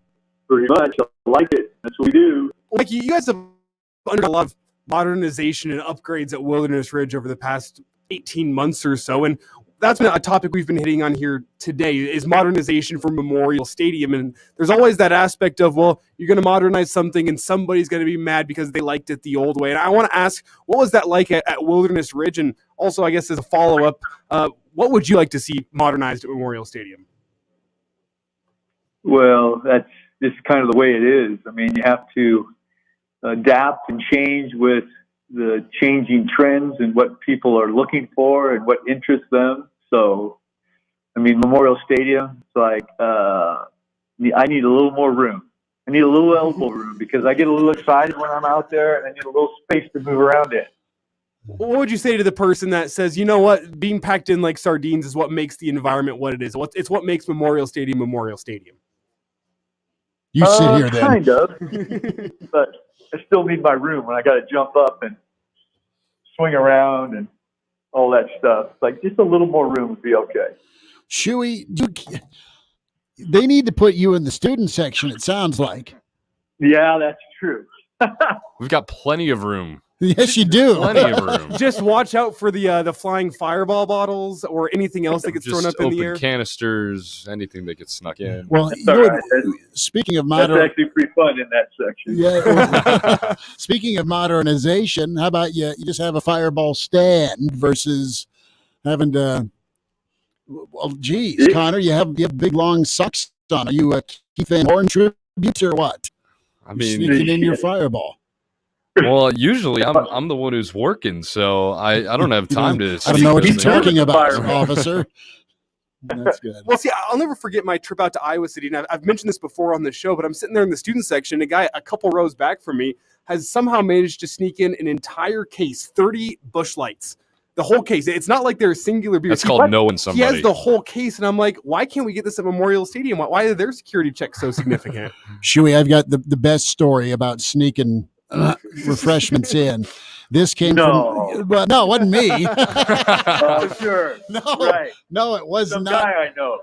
Speaker 21: Pretty much. I like it. That's what we do.
Speaker 4: Like you guys have under a lot of modernization and upgrades at Wilderness Ridge over the past 18 months or so, and that's been a topic we've been hitting on here today is modernization for Memorial Stadium. And there's always that aspect of, well, you're going to modernize something and somebody's going to be mad because they liked it the old way. And I want to ask, what was that like at Wilderness Ridge? And also, I guess as a follow-up, what would you like to see modernized at Memorial Stadium?
Speaker 21: Well, that's just kind of the way it is. I mean, you have to adapt and change with the changing trends and what people are looking for and what interests them. So, I mean, Memorial Stadium, it's like, I need a little more room. I need a little elbow room because I get a little excited when I'm out there and I need a little space to move around in.
Speaker 4: What would you say to the person that says, you know what, being packed in like sardines is what makes the environment what it is? It's what makes Memorial Stadium Memorial Stadium.
Speaker 2: You sit here then.
Speaker 21: Kind of. But I still need my room when I got to jump up and swing around and all that stuff. Like just a little more room would be okay.
Speaker 2: Shuey, they need to put you in the student section, it sounds like.
Speaker 21: Yeah, that's true.
Speaker 3: We've got plenty of room.
Speaker 2: Yes, you do.
Speaker 3: Plenty of room.
Speaker 4: Just watch out for the flying fireball bottles or anything else that gets thrown up in the air.
Speaker 3: Canisters, anything that gets snuck in.
Speaker 2: Well, speaking of
Speaker 21: that's actually pretty fun in that section.
Speaker 2: Yeah. Speaking of modernization, how about you just have a fireball stand versus having to? Well, geez, Connor, you have big long socks on. Are you a Keith Van Horn tribute or what?
Speaker 3: I mean,
Speaker 2: sneaking in your fireball.
Speaker 3: Well, usually I'm the one who's working, so I don't have time to.
Speaker 2: I don't know what you're talking about, officer. That's good.
Speaker 4: Well, see, I'll never forget my trip out to Iowa City, and I've mentioned this before on the show, but I'm sitting there in the student section, and a guy a couple rows back from me has somehow managed to sneak in an entire case, 30 bush lights. The whole case. It's not like they're singular beers.
Speaker 3: That's called knowing somebody.
Speaker 4: He has the whole case, and I'm like, why can't we get this at Memorial Stadium? Why are their security checks so significant?
Speaker 2: Shuey, I've got the best story about sneaking refreshments in. This came from, well, no, it wasn't me.
Speaker 21: Oh, sure.
Speaker 2: No, it was
Speaker 21: Some
Speaker 2: not.
Speaker 21: guy I know.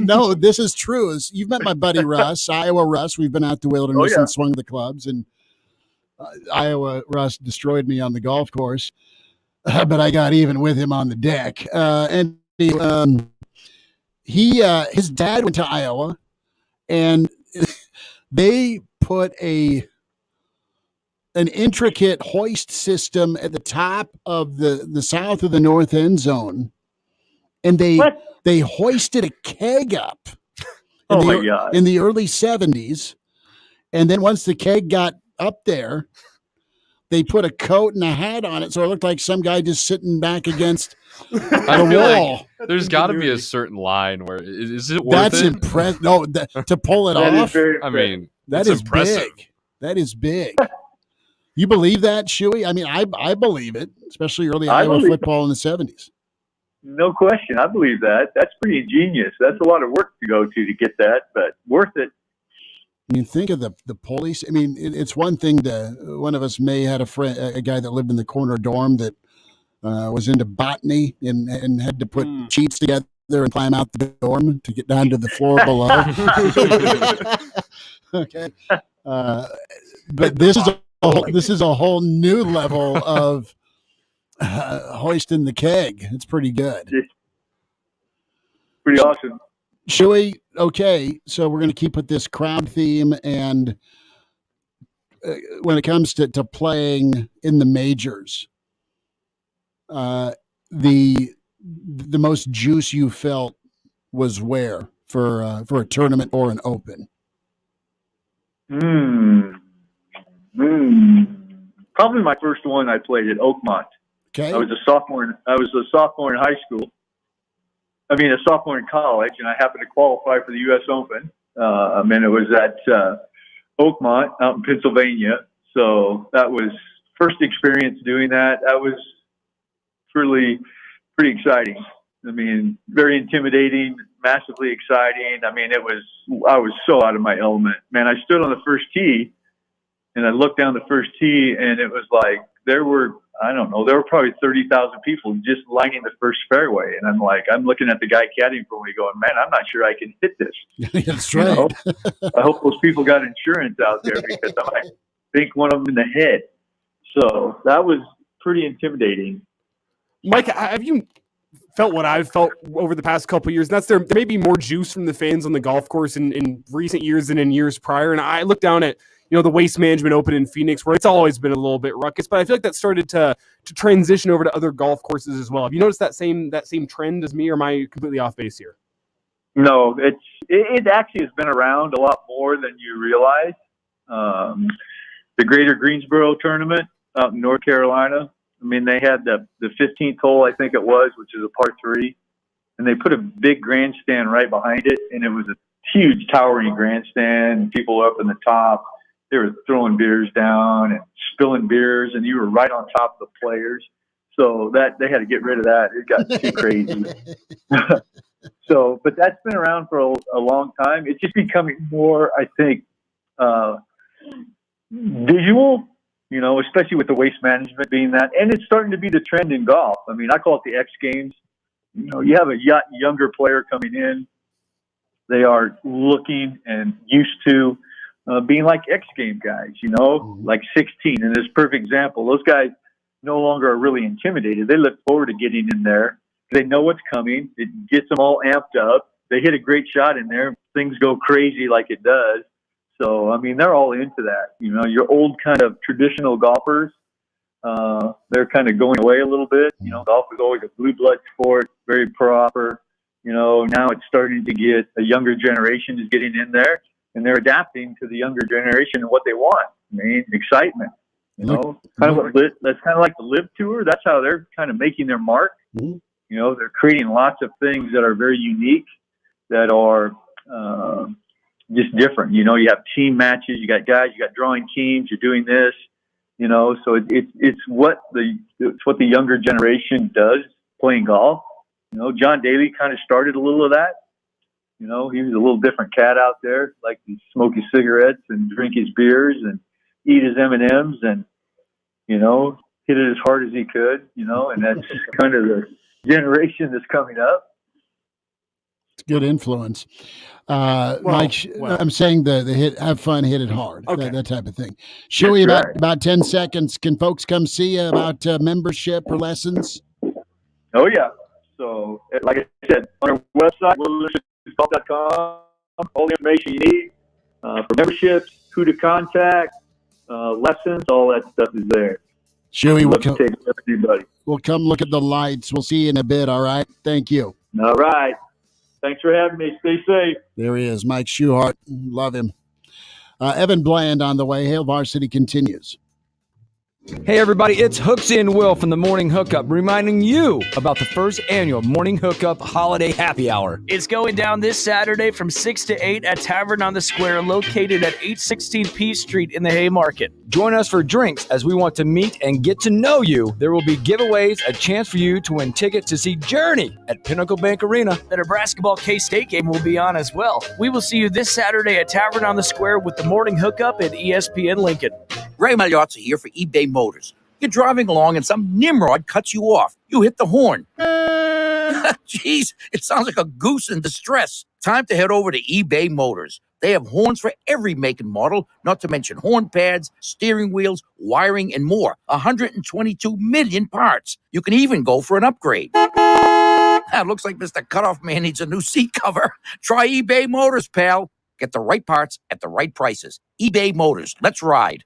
Speaker 2: No, this is true. You've met my buddy Russ, Iowa Russ. We've been out to Wilderness and swung the clubs, and Iowa Russ destroyed me on the golf course, but I got even with him on the deck. And his dad went to Iowa, and they put an intricate hoist system at the top of the south of the north end zone, and they hoisted a keg up in the early 70s, and then once the keg got up there, they put a coat and a hat on it, so it looked like some guy just sitting back against the wall.
Speaker 3: Like there's got to be a certain line where is it worth
Speaker 2: That's
Speaker 3: it?
Speaker 2: impressive. No, to pull it off.
Speaker 3: I mean,
Speaker 2: that
Speaker 3: it's
Speaker 2: is
Speaker 3: impressive.
Speaker 2: big. That is big. You believe that, Shuey? I mean, I believe it, especially early Iowa football in the 70s.
Speaker 21: No question. I believe that. That's pretty ingenious. That's a lot of work to go to get that, but worth it.
Speaker 2: I mean, think of the pulleys. I mean, it's one thing one of us may had a guy that lived in the corner dorm that was into botany and had to put sheets together and climb out the dorm to get down to the floor below. Okay. But this is a whole new level of hoisting the keg. It's pretty good.
Speaker 21: It's pretty awesome.
Speaker 2: Shuey, okay, so we're going to keep with this crowd theme, and when it comes to playing in the majors, the most juice you felt was where for a tournament or an open?
Speaker 21: Probably my first one I played at Oakmont.
Speaker 2: Okay.
Speaker 21: I was a sophomore in high school. I mean, a sophomore in college, and I happened to qualify for the U.S. Open. And it was at Oakmont out in Pennsylvania. So that was first experience doing that. That was pretty exciting. I mean, very intimidating, massively exciting. I mean, I was so out of my element. Man, I stood on the first tee, and I looked down the first tee, and it was like there were probably 30,000 people just lining the first fairway. And I'm looking at the guy caddying for me going, man, I'm not sure I can hit this.
Speaker 2: That's right.
Speaker 21: I hope those people got insurance out there because I might think one of them in the head. So that was pretty intimidating.
Speaker 4: Mike, have you felt what I've felt over the past couple of years? And that's there may be more juice from the fans on the golf course in recent years than in years prior. And I look down at the Waste Management Open in Phoenix, where it's always been a little bit ruckus, but I feel like that started to transition over to other golf courses as well. Have you noticed that same trend as me, or am I completely off base here?
Speaker 21: No, it actually has been around a lot more than you realize. The Greater Greensboro tournament out in North Carolina, I mean, they had the 15th hole, I think it was, which is a par 3, and they put a big grandstand right behind it, and it was a huge towering grandstand. People were up in the top. They were throwing beers down and spilling beers, and you were right on top of the players. So that they had to get rid of that. It got too crazy. But that's been around for a long time. It's just becoming more, I think, visual, especially with the waste management being that. And it's starting to be the trend in golf. I mean, I call it the X Games. You have a younger player coming in. They are looking and used to being like X Game guys, like 16. And this perfect example, those guys no longer are really intimidated. They look forward to getting in there. They know what's coming. It gets them all amped up. They hit a great shot in there. Things go crazy like it does. So, I mean, they're all into that. Your old kind of traditional golfers, they're kind of going away a little bit. Golf was always a blue blood sport, very proper. Now it's starting to get a younger generation is getting in there. And they're adapting to the younger generation and what they want. I mean, excitement. That's kind of like the Live Tour. That's how they're kind of making their mark.
Speaker 2: Mm-hmm.
Speaker 21: They're creating lots of things that are very unique, that are just different. You have team matches. You got guys. You got drawing teams. You're doing this. So it's what the younger generation does playing golf. John Daly kind of started a little of that. He was a little different cat out there, like to smoke his cigarettes and drink his beers and eat his M&Ms and, hit it as hard as he could, and that's kind of the generation that's coming up.
Speaker 2: It's good influence. Mike, I'm saying the hit, have fun, hit it hard, that type of thing. Shuey, about 10 seconds. Can folks come see you about membership or lessons?
Speaker 21: Oh, yeah. So, like I said, on our website, golf.com, all the information you need for memberships, who to contact, lessons, all that stuff is there.
Speaker 2: Shuey,
Speaker 21: we'll
Speaker 2: come look at the lights. We'll see you in a bit, all right? Thank you.
Speaker 21: All right. Thanks for having me. Stay safe.
Speaker 2: There he is, Mike Schuchart. Love him. Evan Bland on the way. Hail Varsity continues.
Speaker 5: Hey everybody, it's Hooksy and Will from the Morning Hookup, reminding you about the first annual Morning Hookup Holiday Happy Hour.
Speaker 22: It's going down this Saturday from 6 to 8 at Tavern on the Square, located at 816 P Street in the Haymarket.
Speaker 5: Join us for drinks as we want to meet and get to know you. There will be giveaways, a chance for you to win tickets to see Journey at Pinnacle Bank Arena.
Speaker 22: The Nebraska Ball K-State game will be on as well. We will see you this Saturday at Tavern on the Square with the Morning Hookup at ESPN Lincoln.
Speaker 23: Ray Magliozzi here for eBay Motors. You're driving along and some nimrod cuts you off. You hit the horn. Jeez, it sounds like a goose in distress. Time to head over to eBay Motors. They have horns for every make and model, not to mention horn pads, steering wheels, wiring, and more. 122 million parts. You can even go for an upgrade. Looks like Mr. Cutoff Man needs a new seat cover. Try eBay Motors, pal. Get the right parts at the right prices. eBay Motors. Let's ride.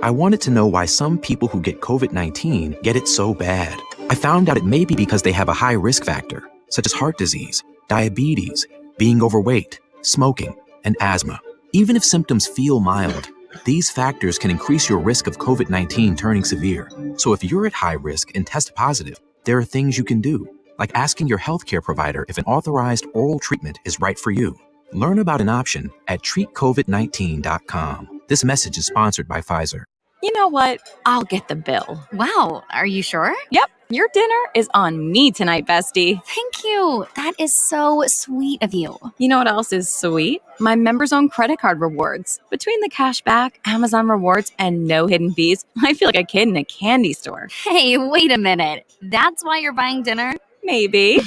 Speaker 24: I wanted to know why some people who get COVID-19 get it so bad. I found out it may be because they have a high risk factor, such as heart disease, diabetes, being overweight, smoking, and asthma. Even if symptoms feel mild, these factors can increase your risk of COVID-19 turning severe. So if you're at high risk and test positive, there are things you can do, like asking your healthcare provider if an authorized oral treatment is right for you. Learn about an option at treatcovid19.com. This message is sponsored by Pfizer.
Speaker 20: You know what? I'll get the bill.
Speaker 8: Wow, are you sure?
Speaker 20: Yep, your dinner is on me tonight, bestie.
Speaker 8: Thank you. That is so sweet of you.
Speaker 20: You know what else is sweet? My Members Own credit card rewards. Between the cash back, Amazon rewards, and no hidden fees, I feel like a kid in a candy store.
Speaker 8: Hey, wait a minute. That's why you're buying dinner?
Speaker 20: Maybe.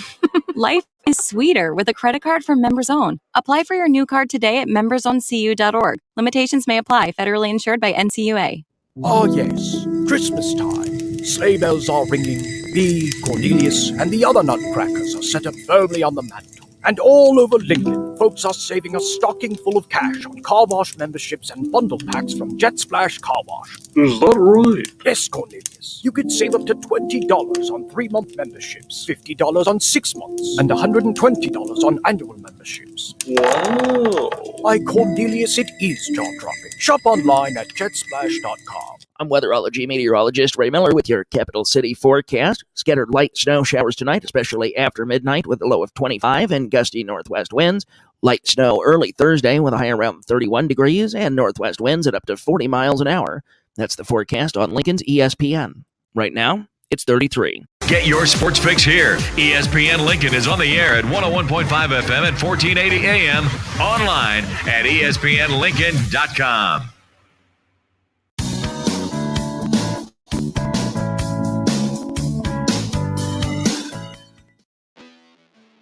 Speaker 20: Life is sweeter with a credit card from Members Own. Apply for your new card today at membersoncu.org. Limitations may apply. Federally insured by NCUA.
Speaker 25: Oh yes, Christmas time. Sleigh bells are ringing. Me, Cornelius, and the other nutcrackers are set up firmly on the mantle. And all over Lincoln, folks are saving a stocking full of cash on car wash memberships and bundle packs from Jet Splash Car Wash.
Speaker 9: Is that right?
Speaker 25: Yes, Cornelius. You could save up to $20 on 3-month memberships, $50 on 6 months, and $120 on annual memberships.
Speaker 9: Wow.
Speaker 25: By Cornelius, it is jaw-dropping. Shop online at jetsplash.com.
Speaker 26: I'm weatherology meteorologist Ray Miller with your capital city forecast. Scattered light snow showers tonight, especially after midnight with a low of 25 and gusty northwest winds. Light snow early Thursday with a high around 31 degrees and northwest winds at up to 40 miles an hour. That's the forecast on Lincoln's ESPN. Right now, it's 33.
Speaker 1: Get your sports fix here. ESPN Lincoln is on the air at 101.5 FM at 1480 AM. Online at espnlincoln.com.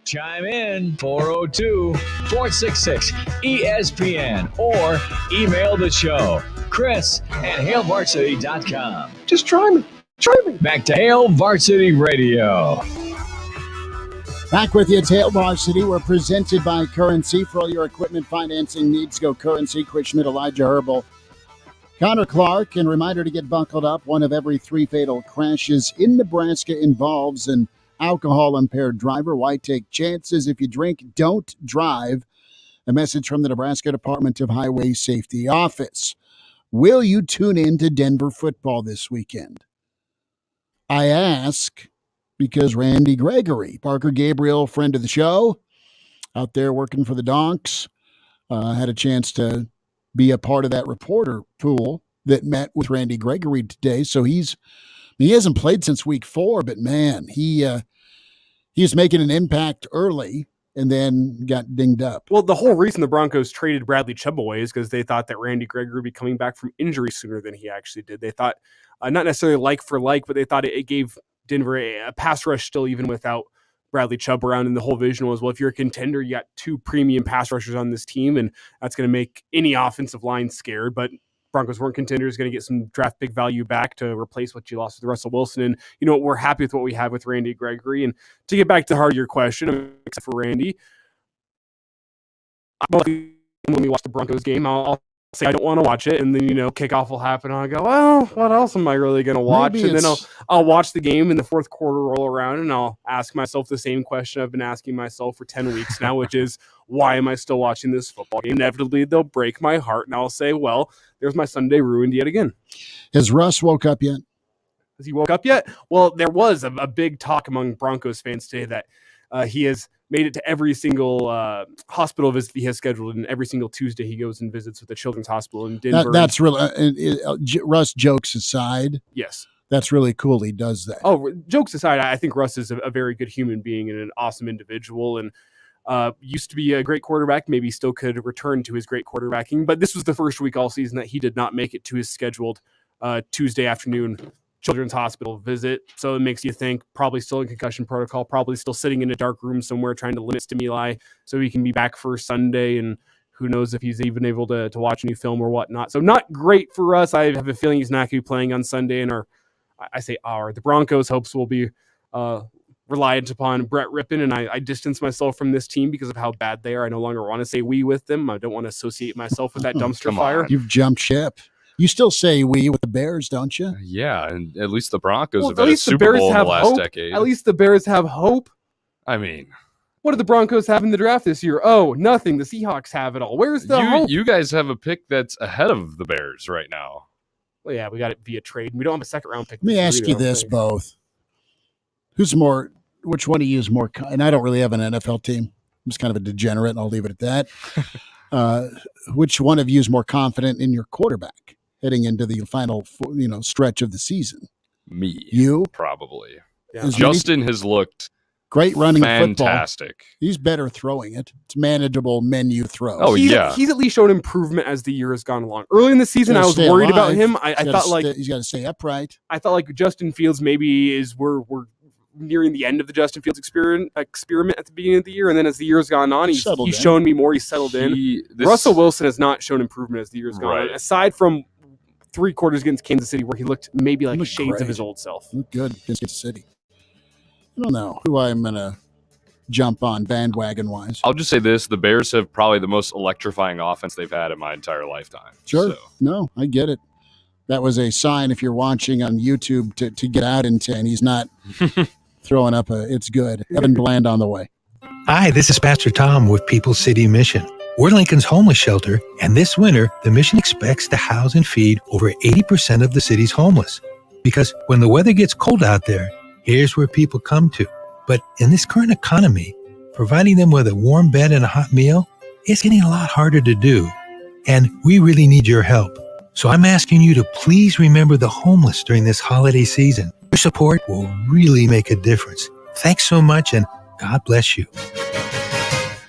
Speaker 1: Chime in 402-466-ESPN or email the show, Chris at HailVarsity.com.
Speaker 2: Just try me.
Speaker 1: Back to Hail Varsity Radio.
Speaker 2: Back with you, it's Hail Varsity. We're presented by Currency. For all your equipment financing needs, go Currency. Chris Schmidt, Elijah Herbel, Connor Clark. And reminder to get buckled up. One of every 3 fatal crashes in Nebraska involves an alcohol-impaired driver. Why take chances? If you drink, don't drive. A message from the Nebraska Department of Highway Safety Office. Will you tune in to Denver football this weekend? I ask because Randy Gregory, Parker Gabriel, friend of the show, out there working for the Donks, had a chance to be a part of that reporter pool that met with Randy Gregory today. So he hasn't played since week 4, but man, he's making an impact early and then got dinged up.
Speaker 4: Well, the whole reason the Broncos traded Bradley Chubb away is because they thought that Randy Gregory would be coming back from injury sooner than he actually did. They thought, not necessarily like for like, but they thought it gave Denver a pass rush still even without Bradley Chubb around. And the whole vision was, well, if you're a contender, you got 2 premium pass rushers on this team, and that's going to make any offensive line scared. But Broncos weren't contenders, going to get some draft pick value back to replace what you lost with Russell Wilson. And, you know, we're happy with what we have with Randy Gregory. And to get back to the heart of your question, except for Randy, when we watch the Broncos game, I'll say I don't want to watch it, and then kickoff will happen, and I'll go, well, what else am I really going to watch?
Speaker 2: Maybe
Speaker 4: and then I'll watch the game, and the fourth quarter roll around, and I'll ask myself the same question I've been asking myself for 10 weeks now, which is, why am I still watching this football game? Inevitably, they'll break my heart, and I'll say, well, there's my Sunday ruined yet again.
Speaker 2: Has Russ woke up yet?
Speaker 4: Has he woke up yet? Well, there was a big talk among Broncos fans today that he has made it to every single hospital visit he has scheduled, and every single Tuesday he goes and visits with the Children's Hospital in Denver.
Speaker 2: That's really Russ, jokes aside.
Speaker 4: Yes.
Speaker 2: That's really cool he does that.
Speaker 4: Oh, jokes aside, I think Russ is a very good human being and an awesome individual, and used to be a great quarterback, maybe still could return to his great quarterbacking, but this was the first week all season that he did not make it to his scheduled Tuesday afternoon Children's Hospital visit. So it makes you think probably still in concussion protocol, probably still sitting in a dark room somewhere trying to limit stimuli so he can be back for Sunday, and who knows if he's even able to watch any film or whatnot. So not great for us. I have a feeling he's not going to be playing on Sunday, and the Broncos' hopes will be reliant upon Brett Rippon, and I distance myself from this team because of how bad they are. I no longer want to say we with them. I don't want to associate myself with that dumpster fire.
Speaker 2: You've jumped ship. You still say we with the Bears, don't you?
Speaker 3: Yeah, and at least the Broncos have
Speaker 4: at
Speaker 3: had a
Speaker 4: least the
Speaker 3: Super
Speaker 4: Bears
Speaker 3: Bowl in the
Speaker 4: have
Speaker 3: last
Speaker 4: hope.
Speaker 3: decade.
Speaker 4: At least the Bears have hope.
Speaker 3: I mean,
Speaker 4: what do the Broncos have in the draft this year? Oh, nothing. The Seahawks have it all. Where's the hope?
Speaker 3: You guys have a pick that's ahead of the Bears right now.
Speaker 4: Well, yeah, we got it via trade. We don't have a second-round pick.
Speaker 2: Let me ask you this, both. Which one of you is more, and I don't really have an NFL team. I'm just kind of a degenerate, and I'll leave it at that. Which one of you is more confident in your quarterback heading into the final, stretch of the season?
Speaker 3: Me.
Speaker 2: You?
Speaker 3: Probably.
Speaker 4: Yeah.
Speaker 3: Justin has looked
Speaker 2: great running
Speaker 3: fantastic.
Speaker 2: Football. He's better throwing it. It's manageable menu throw.
Speaker 3: Oh,
Speaker 4: he's at least shown improvement as the year has gone along. Early in the season, I was worried about him. I thought
Speaker 2: he's got to stay upright.
Speaker 4: I thought like Justin Fields maybe we're nearing the end of the Justin Fields experiment at the beginning of the year, and then as the year's gone on, he's shown me more. He's settled in. Russell Wilson has not shown improvement as the year's gone on, aside from 3 quarters against Kansas City where he looked maybe like shades of his old self.
Speaker 2: Good against Kansas City. I don't know who I'm going to jump on bandwagon-wise.
Speaker 3: I'll just say this. The Bears have probably the most electrifying offense they've had in my entire lifetime.
Speaker 2: Sure.
Speaker 3: So.
Speaker 2: No, I get it. That was a sign, if you're watching on YouTube, to get out in 10. He's not throwing up it's good. Evan Bland on the way.
Speaker 6: Hi, this is Pastor Tom with People's City Mission. We're Lincoln's homeless shelter, and this winter, the mission expects to house and feed over 80% of the city's homeless. Because when the weather gets cold out there, here's where people come to. But in this current economy, providing them with a warm bed and a hot meal is getting a lot harder to do. And we really need your help. So I'm asking you to please remember the homeless during this holiday season. Your support will really make a difference. Thanks so much, and God bless you.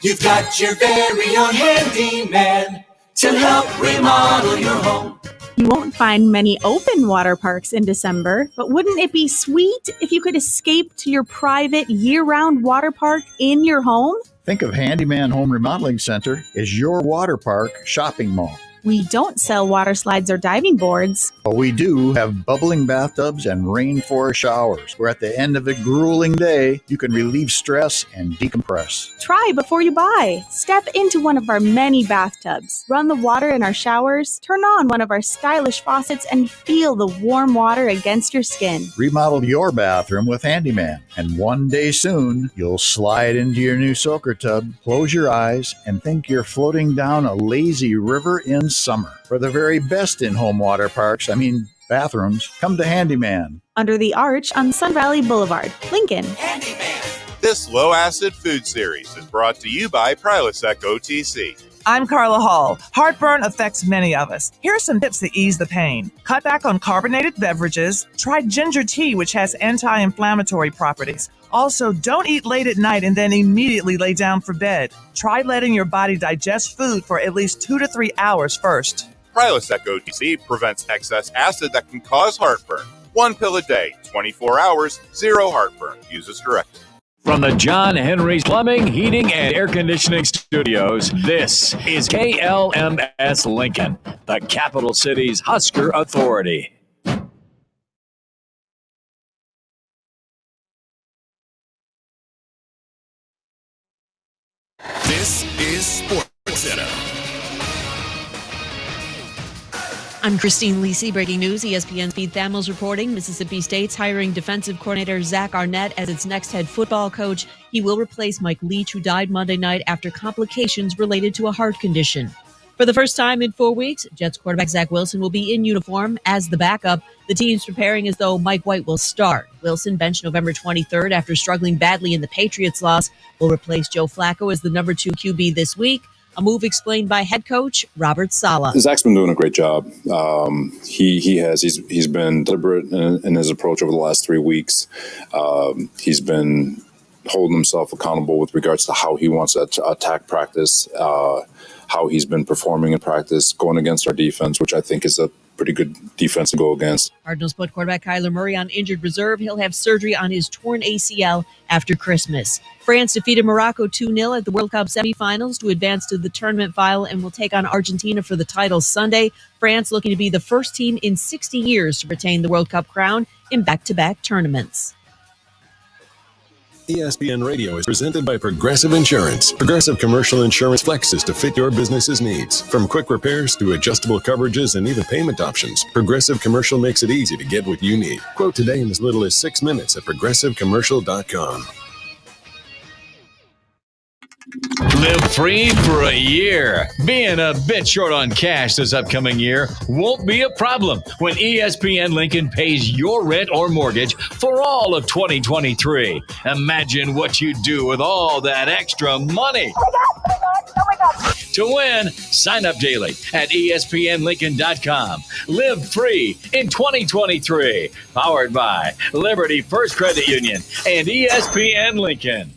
Speaker 7: You've got your very own handyman to help remodel your home.
Speaker 10: You won't find many open water parks in December, but wouldn't it be sweet if you could escape to your private year-round water park in your home?
Speaker 11: Think of Handyman Home Remodeling Center as your water park shopping mall.
Speaker 10: We don't sell water slides or diving boards.
Speaker 11: But we do have bubbling bathtubs and rainforest showers, where at the end of a grueling day, you can relieve stress and decompress.
Speaker 10: Try before you buy. Step into one of our many bathtubs. Run the water in our showers. Turn on one of our stylish faucets and feel the warm water against your skin.
Speaker 11: Remodel your bathroom with Handyman. And one day soon, you'll slide into your new soaker tub, close your eyes, and think you're floating down a lazy river in summer. For the very best in-home water parks, bathrooms, come to Handyman.
Speaker 10: Under the arch on Sun Valley Boulevard, Lincoln.
Speaker 13: This low-acid food series is brought to you by Prilosec OTC.
Speaker 14: I'm Carla Hall. Heartburn affects many of us. Here are some tips to ease the pain. Cut back on carbonated beverages. Try ginger tea, which has anti-inflammatory properties. Also, don't eat late at night and then immediately lay down for bed. Try letting your body digest food for at least 2 to 3 hours first.
Speaker 13: Prilosec OTC prevents excess acid that can cause heartburn. 1 pill a day, 24 hours, 0 heartburn. Use as directed.
Speaker 1: From the John Henry's Plumbing, Heating, and Air Conditioning Studios, this is KLMS Lincoln, the capital city's Husker Authority.
Speaker 7: This is Sports Center.
Speaker 12: I'm Christine Lisi. Breaking news. ESPN's Pete Thamels reporting Mississippi State's hiring defensive coordinator Zach Arnett as its next head football coach. He will replace Mike Leach, who died Monday night after complications related to a heart condition. For the first time in 4 weeks, Jets quarterback Zach Wilson will be in uniform as the backup. The team's preparing as though Mike White will start. Wilson, benched November 23rd after struggling badly in the Patriots' loss, will replace Joe Flacco as the number 2 QB this week. A move explained by head coach Robert Saleh.
Speaker 15: Zach's been doing a great job. He's been deliberate in his approach over the last 3 weeks. He's been holding himself accountable with regards to how he wants to attack practice, how he's been performing in practice, going against our defense, which I think is a pretty good defense to go against.
Speaker 12: Cardinals put quarterback Kyler Murray on injured reserve. He'll have surgery on his torn ACL after Christmas. France defeated Morocco 2-0 at the World Cup semifinals to advance to the tournament final and will take on Argentina for the title Sunday. France looking to be the first team in 60 years to retain the World Cup crown in back-to-back tournaments.
Speaker 16: ESPN Radio is presented by Progressive Insurance. Progressive Commercial Insurance flexes to fit your business's needs. From quick repairs to adjustable coverages and even payment options, Progressive Commercial makes it easy to get what you need. Quote today in as little as 6 minutes at progressivecommercial.com.
Speaker 1: Live free for a year. Being a bit short on cash this upcoming year won't be a problem when ESPN Lincoln pays your rent or mortgage for all of 2023. Imagine what you'd do with all that extra money. Oh my God. To win, sign up daily at ESPNLincoln.com. Live free in 2023. Powered by Liberty First Credit Union and ESPN Lincoln.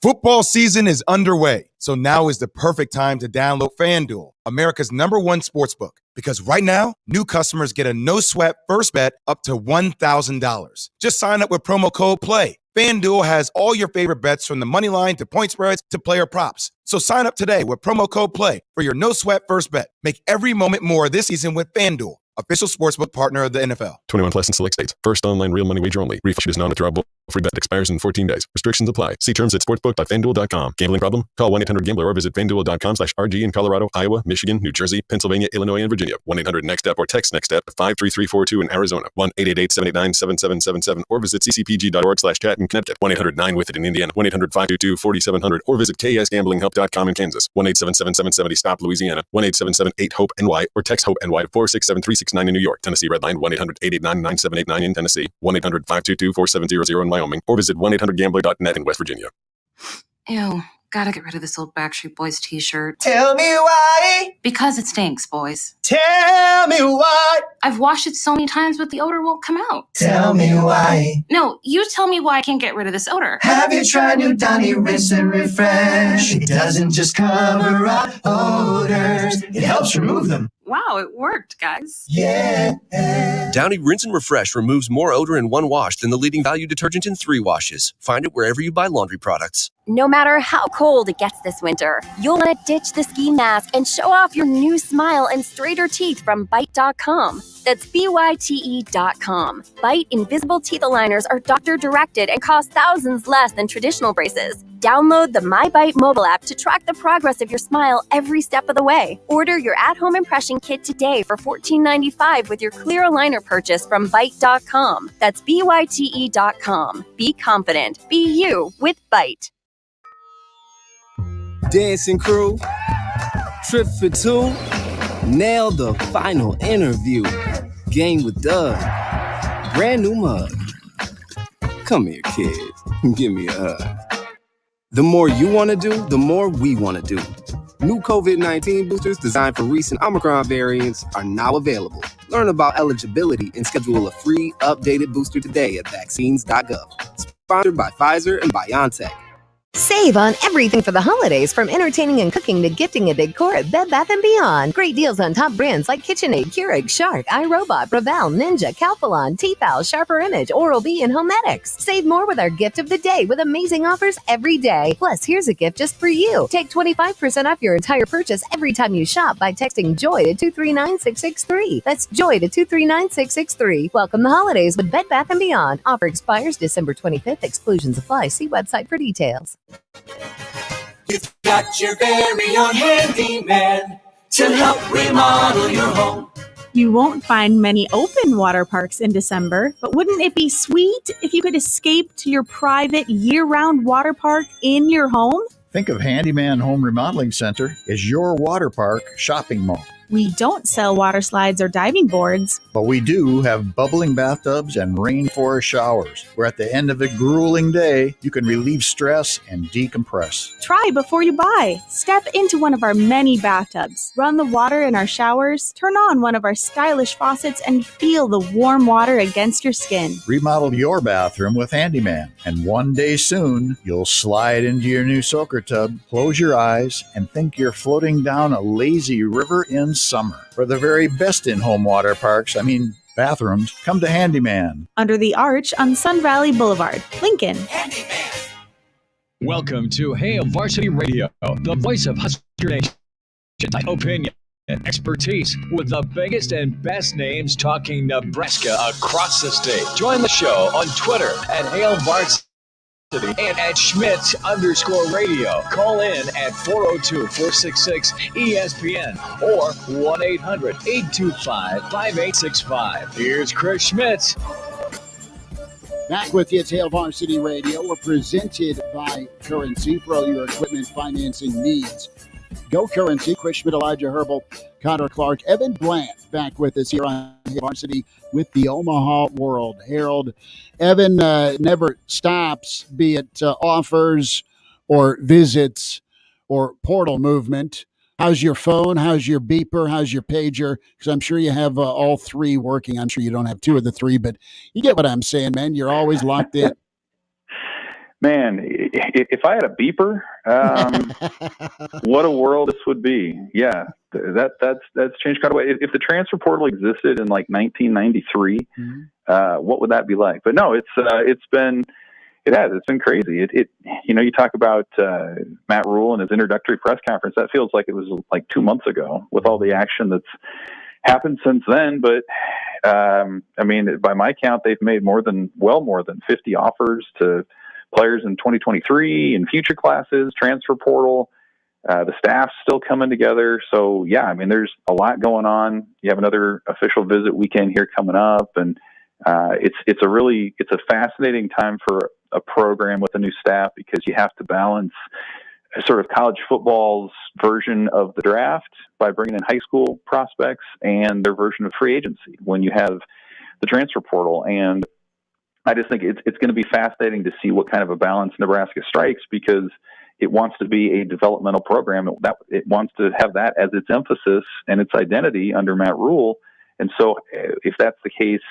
Speaker 17: Football season is underway, so now is the perfect time to download FanDuel, America's #1 sportsbook. Because right now, new customers get a no-sweat first bet up to $1,000. Just sign up with promo code PLAY. FanDuel has all your favorite bets from the money line to point spreads to player props. So sign up today with promo code PLAY for your no-sweat first bet. Make every moment more this season with FanDuel, official sportsbook partner of the NFL.
Speaker 16: 21 plus in select states. First online real money wager only. Refund is non-withdrawable. Free bet expires in 14 days. Restrictions apply. See terms at sportsbook.fanduel.com. Gambling problem? Call 1-800-GAMBLER or visit fanduel.com/RG in Colorado, Iowa, Michigan, New Jersey, Pennsylvania, Illinois, and Virginia. 1-800-NEXT-STEP or text NEXT-STEP to 53342 in Arizona. 1-888-789-7777 or visit ccpg.org/chat in Connecticut. 1-800-9-WITH-IT in Indiana. 1-800-522-4700 or visit ksgamblinghelp.com in Kansas. 1-877-770-STOP Louisiana. 1-877-8-HOPE-NY or text HOPE-NY to 467-369 in New York. Tennessee Redline 1-800-889-9789 in Tennessee. 1-800-522-4700 in Wyoming, or visit 1-800-GAMBLER.net in West Virginia.
Speaker 18: Ew, gotta get rid of this old Backstreet Boys t-shirt.
Speaker 7: Tell me why.
Speaker 18: Because it stinks, boys.
Speaker 7: Tell me why.
Speaker 18: I've washed it so many times, but the odor won't come out.
Speaker 7: Tell me why.
Speaker 18: No, you tell me why I can't get rid of this odor.
Speaker 7: Have you tried new Downy Rinse and Refresh? It doesn't just cover up odors, it helps remove them.
Speaker 18: Wow, it worked, guys.
Speaker 7: Yeah.
Speaker 19: Downy Rinse and Refresh removes more odor in 1 wash than the leading value detergent in 3 washes. Find it wherever you buy laundry products.
Speaker 27: No matter how cold it gets this winter, you'll want to ditch the ski mask and show off your new smile and straighter teeth from Byte.com. That's BYTE.com. Byte Invisible Teeth Aligners are doctor-directed and cost thousands less than traditional braces. Download the MyBite mobile app to track the progress of your smile every step of the way. Order your at-home impression kit today for $14.95 with your clear aligner purchase from Byte.com. That's BYTE.com. Be confident. Be you with Byte.
Speaker 28: Dancing crew, trip for 2, nail the final interview. Game with Doug, brand new mug. Come here, kids, give me a hug. The more you want to do, the more we want to do. New COVID-19 boosters designed for recent Omicron variants are now available. Learn about eligibility and schedule a free updated booster today at vaccines.gov. Sponsored by Pfizer and BioNTech.
Speaker 29: Save on everything for the holidays, from entertaining and cooking to gifting and decor at Bed Bath & Beyond. Great deals on top brands like KitchenAid, Keurig, Shark, iRobot, Breville, Ninja, Calphalon, Tefal, Sharper Image, Oral-B, and Homedics. Save more with our gift of the day with amazing offers every day. Plus, here's a gift just for you. Take 25% off your entire purchase every time you shop by texting JOY to 239663. That's JOY to 239663. Welcome the holidays with Bed Bath & Beyond. Offer expires December 25th. Exclusions apply. See website for details.
Speaker 7: You've got your very own handyman to help remodel your home.
Speaker 10: You won't find many open water parks in December, but wouldn't it be sweet if you could escape to your private year-round water park in your home?
Speaker 11: Think of Handyman Home Remodeling Center as your water park shopping mall.
Speaker 10: We don't sell water slides or diving boards.
Speaker 11: But we do have bubbling bathtubs and rainforest showers, where at the end of a grueling day, you can relieve stress and decompress.
Speaker 10: Try before you buy. Step into one of our many bathtubs. Run the water in our showers. Turn on one of our stylish faucets and feel the warm water against your skin.
Speaker 11: Remodel your bathroom with Handyman, and one day soon, you'll slide into your new soaker tub, close your eyes, and think you're floating down a lazy river in summer. For the very best in-home water parks, bathrooms, come to Handyman.
Speaker 10: Under the arch on Sun Valley Boulevard, Lincoln.
Speaker 1: Welcome to Hail Varsity Radio, the voice of Husker Nation. Opinion and expertise with the biggest and best names talking Nebraska across the state. Join the show on Twitter at Hail Varsity and at Schmidt_radio. Call in at 402-466-ESPN or 1-800-825-5865. Here's Chris Schmidt.
Speaker 2: Back with you, it's Hail Varsity Radio. We're presented by Currency for all your equipment financing needs. Go Currency. Chris Schmidt, Elijah Herbel, Connor Clark, Evan Bland back with us here on Hail Varsity with the Omaha World Herald. Evan never stops, be it offers or visits or portal movement. How's your phone? How's your beeper? How's your pager? Because I'm sure you have all three working. I'm sure you don't have two of the three, but you get what I'm saying, man. You're always locked in.
Speaker 5: Man, if I had a beeper, what a world this would be. Yeah, that's changed quite a way. If the transfer portal existed in like 1993, what would that be like? But no, it's been crazy. You talk about Matt Rule and his introductory press conference. That feels like it was like 2 months ago with all the action that's happened since then. But by my count, they've made more than 50 offers to players in 2023 and future classes, transfer portal. The staff's still coming together. So yeah, there's a lot going on. You have another official visit weekend here coming up, and it's a fascinating time for a program with a new staff, because you have to balance sort of college football's version of the draft by bringing in high school prospects and their version of free agency when you have the transfer portal. And I just think it's going to be fascinating to see what kind of a balance Nebraska strikes, because it wants to be a developmental program. It wants to have that as its emphasis and its identity under Matt Rule. And so if that's the case,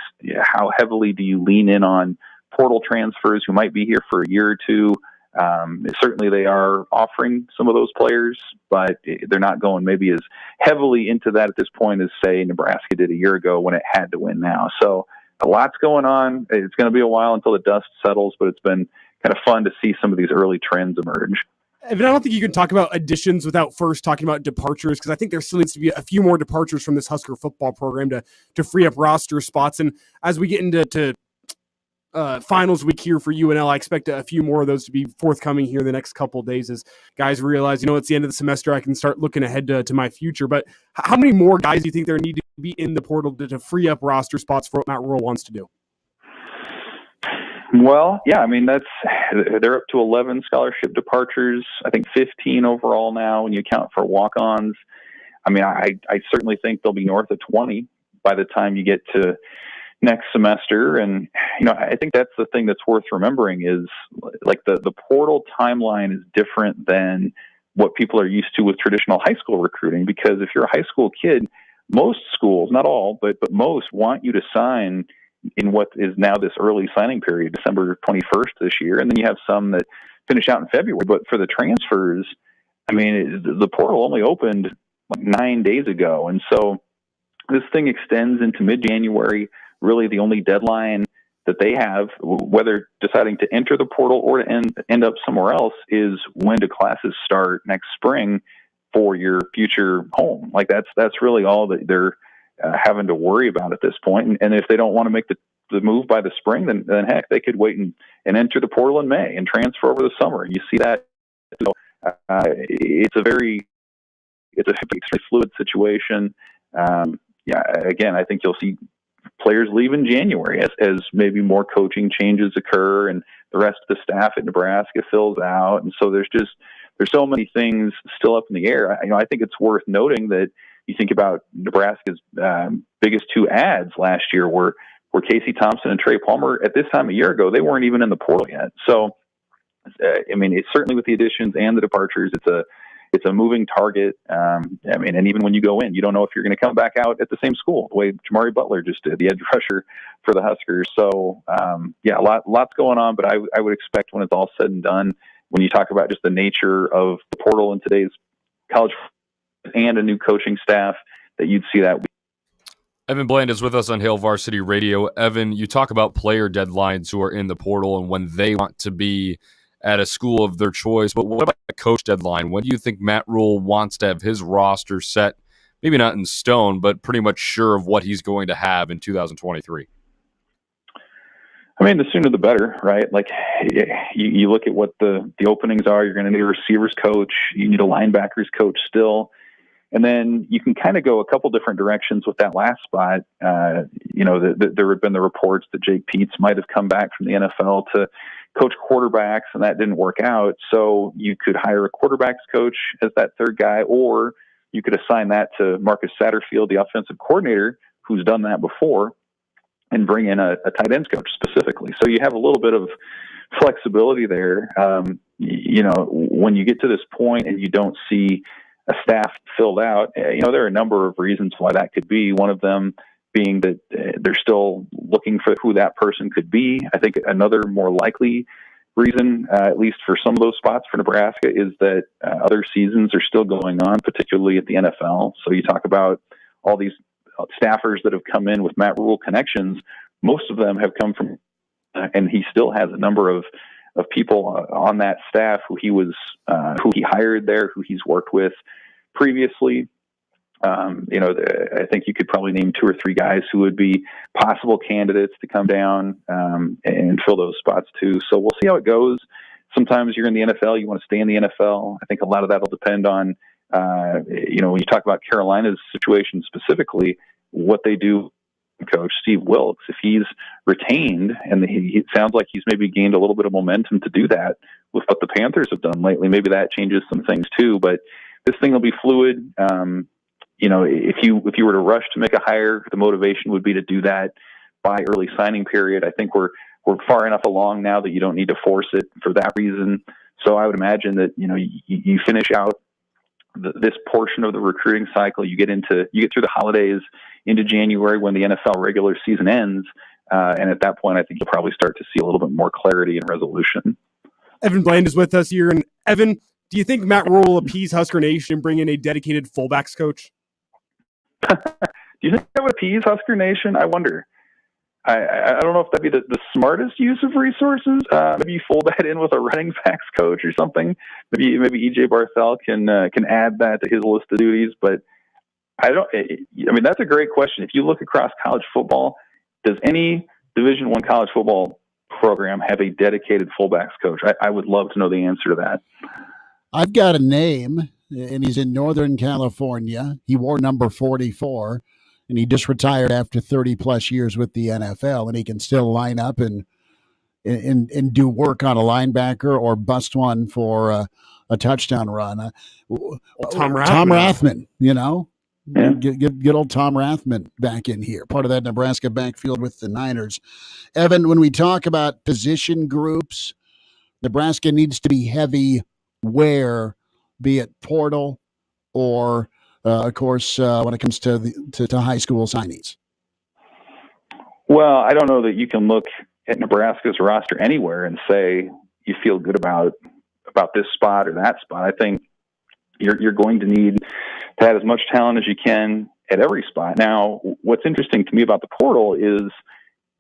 Speaker 5: how heavily do you lean in on portal transfers who might be here for a year or two? Certainly they are offering some of those players, but they're not going maybe as heavily into that at this point as, say, Nebraska did a year ago when it had to win now. So a lot's going on. It's going to be a while until the dust settles, but it's been kind of fun to see some of these early trends emerge.
Speaker 4: Evan, I don't think you can talk about additions without first talking about departures, because I think there still needs to be a few more departures from this Husker football program to free up roster spots. And as we get into finals week here for UNL, I expect a few more of those to be forthcoming here the next couple of days as guys realize, it's the end of the semester. I can start looking ahead to my future. But how many more guys do you think there need to be in the portal to free up roster spots for what Matt Rule wants to do?
Speaker 5: Well, yeah, they're up to 11 scholarship departures. I think 15 overall now when you account for walk-ons. I certainly think they'll be north of 20 by the time you get to next semester. And, I think that's the thing that's worth remembering is like the portal timeline is different than what people are used to with traditional high school recruiting, because if you're a high school kid, most schools, not all, but most want you to sign in what is now this early signing period, December 21st this year. And then you have some that finish out in February. But for the transfers, the portal only opened like 9 days ago. And so this thing extends into mid-January. Really the only deadline that they have, whether deciding to enter the portal or to end up somewhere else, is when do classes start next spring for your future home. Like that's really all that they're having to worry about at this point. And if they don't want to make the move by the spring, then heck, they could wait and enter the portal in May and transfer over the summer. You see that. It's a very it's a extremely fluid situation. Again, I think you'll see players leave in January as maybe more coaching changes occur and the rest of the staff at Nebraska fills out. And so there's so many things still up in the air. I think it's worth noting that you think about Nebraska's biggest two adds last year were Casey Thompson and Trey Palmer. At this time a year ago, they weren't even in the portal yet. So, it's certainly with the additions and the departures, it's a moving target. And even when you go in, you don't know if you're going to come back out at the same school, the way Jamari Butler just did, the edge rusher for the Huskers. So, lots going on, but I would expect when it's all said and done, when you talk about just the nature of the portal in today's college and a new coaching staff, that you'd see that.
Speaker 3: Evan Bland is with us on Hail Varsity Radio. Evan, you talk about player deadlines who are in the portal and when they want to be at a school of their choice, but what about a coach deadline? When do you think Matt Rule wants to have his roster set, maybe not in stone, but pretty much sure of what he's going to have in 2023?
Speaker 5: The sooner the better, right? Like you look at what the openings are. You're going to need a receivers coach. You need a linebackers coach still. And then you can kind of go a couple different directions with that last spot. There have been the reports that Jake Peets might have come back from the NFL to coach quarterbacks, and that didn't work out. So you could hire a quarterbacks coach as that third guy, or you could assign that to Marcus Satterfield, the offensive coordinator, who's done that before, and bring in a tight ends coach specifically. So you have a little bit of flexibility there. When you get to this point and you don't see a staff filled out, there are a number of reasons why that could be. One of them being that they're still looking for who that person could be. I think another more likely reason, at least for some of those spots for Nebraska, is that other seasons are still going on, particularly at the NFL. So you talk about all these staffers that have come in with Matt Rule connections. Most of them have come from, and he still has a number of people on that staff who he hired there, who he's worked with previously. I think you could probably name 2 or 3 guys who would be possible candidates to come down and fill those spots too. So we'll see how it goes. Sometimes you're in the NFL, you want to stay in the NFL. I think a lot of that will depend on, when you talk about Carolina's situation specifically, what they do. Coach Steve Wilkes, if he's retained, and it sounds like he's maybe gained a little bit of momentum to do that with what the Panthers have done lately, maybe that changes some things too. But this thing will be fluid. If you were to rush to make a hire, the motivation would be to do that by early signing period. I think we're far enough along now that you don't need to force it for that reason. So I would imagine that you finish out this portion of the recruiting cycle. You get through the holidays into January when the NFL regular season ends, and at that point, I think you'll probably start to see a little bit more clarity and resolution.
Speaker 4: Evan Bland is with us here, and Evan, do you think Matt Rule will appease Husker Nation and bring in a dedicated fullbacks coach?
Speaker 5: Do you think that would appease Husker Nation? I wonder. I don't know if that'd be the smartest use of resources. Maybe you fold that in with a running backs coach or something. Maybe EJ Barthel can add that to his list of duties. But that's a great question. If you look across college football, does any Division I college football program have a dedicated fullbacks coach? I would love to know the answer to that.
Speaker 2: I've got a name, and he's in Northern California. He wore number 44. And he just retired after 30-plus years with the NFL, and he can still line up and do work on a linebacker or bust one for a touchdown run.
Speaker 4: Tom
Speaker 2: Rathman,
Speaker 5: Yeah.
Speaker 2: Get old Tom Rathman back in here, part of that Nebraska backfield with the Niners. Evan, when we talk about position groups, Nebraska needs to be heavy where, be it portal or of course, when it comes to high school signees.
Speaker 5: Well, I don't know that you can look at Nebraska's roster anywhere and say you feel good about this spot or that spot. I think you're going to need to have as much talent as you can at every spot. Now, what's interesting to me about the portal is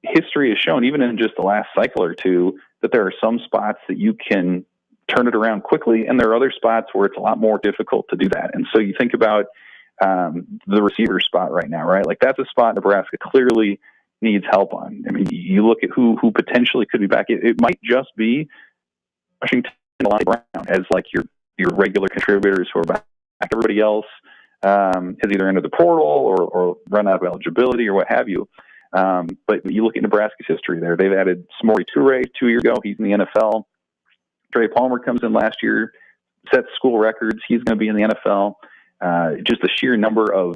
Speaker 5: history has shown, even in just the last cycle or two, that there are some spots that you can turn it around quickly, and there are other spots where it's a lot more difficult to do that. And so you think about the receiver spot right now, right? Like that's a spot Nebraska clearly needs help on. I mean, you look at who potentially could be back. It might just be Washington and Lonnie Brown as like your regular contributors who are back Everybody else has either entered the portal or run out of eligibility or what have you. But you look at Nebraska's history there. They've added Samori Toure 2 years ago. He's in the NFL. Trey Palmer comes in last year, sets school records. He's going to be in the NFL. Just the sheer number of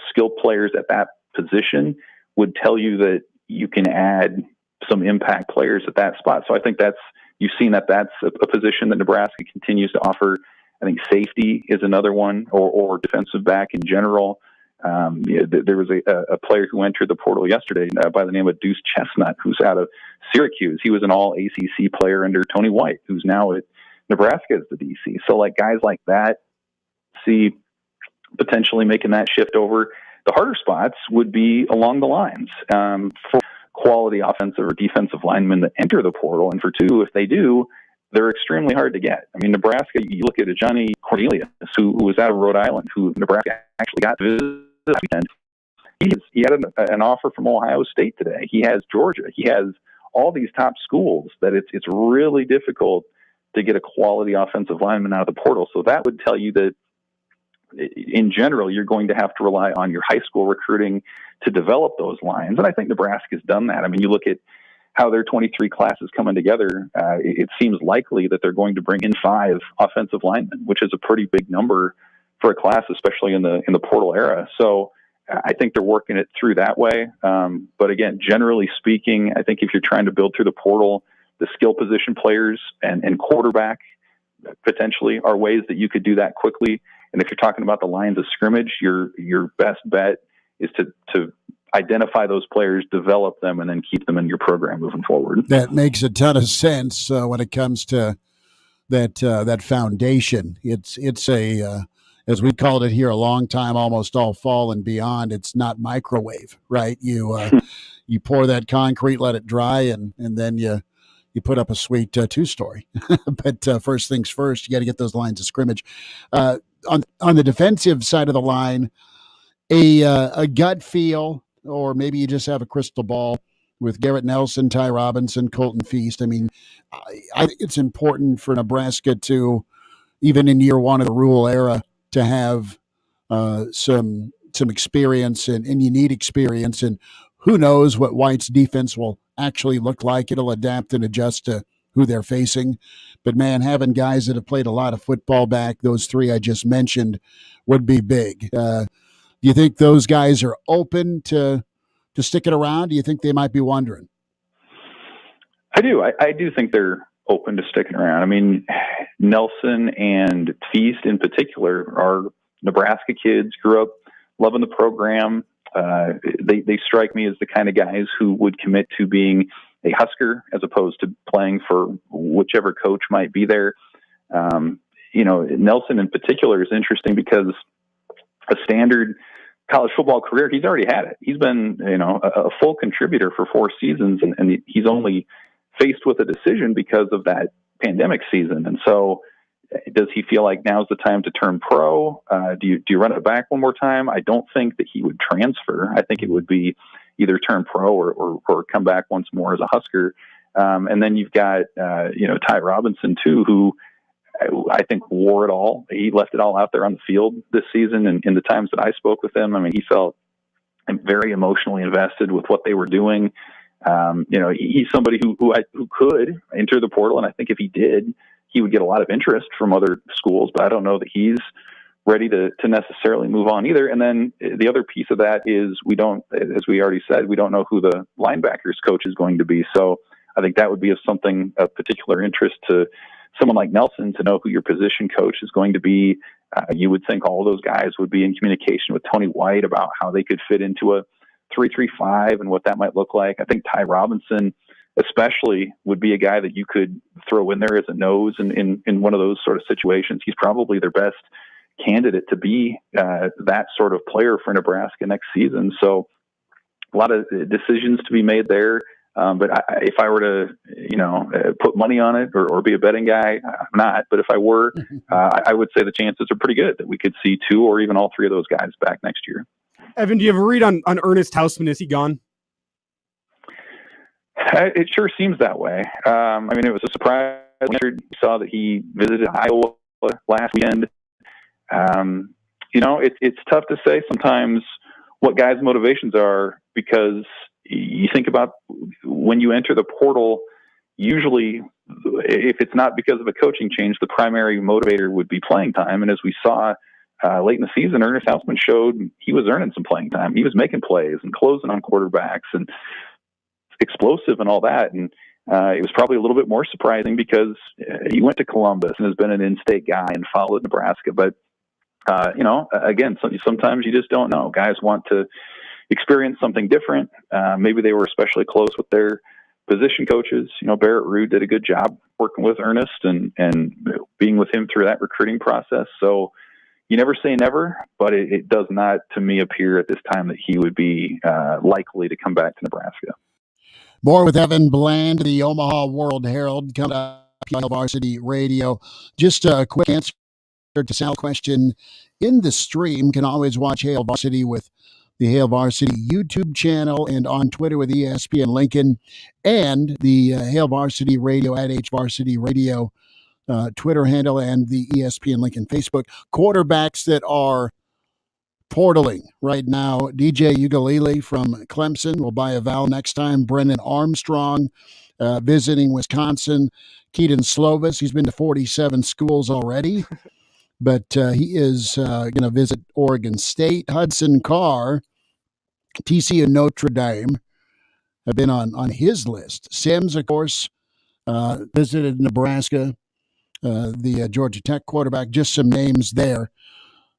Speaker 5: skilled players at that position would tell you that you can add some impact players at that spot. So I think you've seen that's a position that Nebraska continues to offer. I think safety is another one, or defensive back in general. There was a player who entered the portal yesterday by the name of Deuce Chestnut, who's out of Syracuse. He was an all-ACC player under Tony White, who's now at Nebraska as the DC. So, like, guys like that, see potentially making that shift over. The harder spots would be along the lines for quality offensive or defensive linemen that enter the portal. And for two, if they do, they're extremely hard to get. I mean, Nebraska, you look at a Johnny Cornelius, who was out of Rhode Island, who Nebraska actually got to visit this weekend. He had an offer from Ohio State today. He has Georgia. He has all these top schools that it's really difficult to get a quality offensive lineman out of the portal. So that would tell you that in general, you're going to have to rely on your high school recruiting to develop those lines. And I think Nebraska's done that. I mean, you look at how their 23 class is coming together. It seems likely that they're going to bring in 5 offensive linemen, which is a pretty big number for a class, especially in the portal era. So I think they're working it through that way. But again, generally speaking, I think if you're trying to build through the portal, the skill position players and quarterback potentially are ways that you could do that quickly. And if you're talking about the lines of scrimmage, your best bet is to identify those players, develop them, and then keep them in your program moving forward.
Speaker 2: That makes a ton of sense when it comes to that foundation. It's a as we called it here a long time, almost all fall and beyond. It's not microwave, right? You you pour that concrete, let it dry, and then you put up a sweet 2-story. But first things first, you got to get those lines of scrimmage. On the defensive side of the line, a gut feel, or maybe you just have a crystal ball with Garrett Nelson, Ty Robinson, Colton Feast. I mean, I think it's important for Nebraska to, even in year one of the rule era, to have some experience, and you need experience. And who knows what White's defense will actually look like. It'll adapt and adjust to who they're facing. But, man, having guys that have played a lot of football back, those 3 I just mentioned, would be big. Do you think those guys are open to sticking around? Do you think they might be wondering?
Speaker 5: I do. I do think they're open to sticking around. I mean, Nelson and Feast in particular are Nebraska kids, grew up loving the program. They strike me as the kind of guys who would commit to being a Husker as opposed to playing for whichever coach might be there. Nelson in particular is interesting because a standard college football career, he's already had it. He's been, a full contributor for 4 seasons, and he's only faced with a decision because of that pandemic season. And so does he feel like now's the time to turn pro? Do you run it back one more time? I don't think that he would transfer. I think it would be either turn pro or come back once more as a Husker. And then you've got, Ty Robinson too, who I think wore it all. He left it all out there on the field this season. And in the times that I spoke with him, I mean, he felt very emotionally invested with what they were doing. He's somebody who could enter the portal. And I think if he did, he would get a lot of interest from other schools, but I don't know that he's ready to necessarily move on either. And then the other piece of that is as we already said, we don't know who the linebackers coach is going to be. So I think that would be of particular interest to someone like Nelson to know who your position coach is going to be. You would think all those guys would be in communication with Tony White about how they could fit into a 3-3-5 and what that might look like. I think Ty Robinson especially would be a guy that you could throw in there as a nose in one of those sort of situations. He's probably their best candidate to be that sort of player for Nebraska next season. So a lot of decisions to be made there. But if I were to, put money on it or be a betting guy, I'm not. But if I were, I would say the chances are pretty good that we could see 2 or even all 3 of those guys back next year.
Speaker 4: Evan, do you have a read on Ernest Hausman? Is he gone?
Speaker 5: It sure seems that way. It was a surprise. We saw that he visited Iowa last weekend. It's tough to say sometimes what guys' motivations are, because you think about when you enter the portal, usually if it's not because of a coaching change, the primary motivator would be playing time. And as we saw late in the season, Ernest Hausmann showed he was earning some playing time. He was making plays and closing on quarterbacks and explosive and all that. And it was probably a little bit more surprising because he went to Columbus and has been an in-state guy and followed Nebraska. But, again, sometimes you just don't know. Guys want to experience something different. Maybe they were especially close with their position coaches. Barrett Ruud did a good job working with Ernest and being with him through that recruiting process. So you never say never, but it does not, to me, appear at this time that he would be likely to come back to Nebraska.
Speaker 2: More with Evan Bland, the Omaha World Herald, coming up on Hail Varsity Radio. Just a quick answer to Sal's question. In the stream, can always watch Hail Varsity with the Hail Varsity YouTube channel and on Twitter with ESPN Lincoln, and the Hail Varsity Radio at H Varsity Radio Twitter handle, and the ESPN Lincoln Facebook. Quarterbacks that are portaling right now: DJ Ugalele from Clemson will buy a vowel next time. Brennan Armstrong visiting Wisconsin. Keaton Slovis, he's been to 47 schools already, but he is going to visit Oregon State. Hudson Carr, TCU and Notre Dame have been on his list. Sims, of course, visited Nebraska. The Georgia Tech quarterback, just some names there.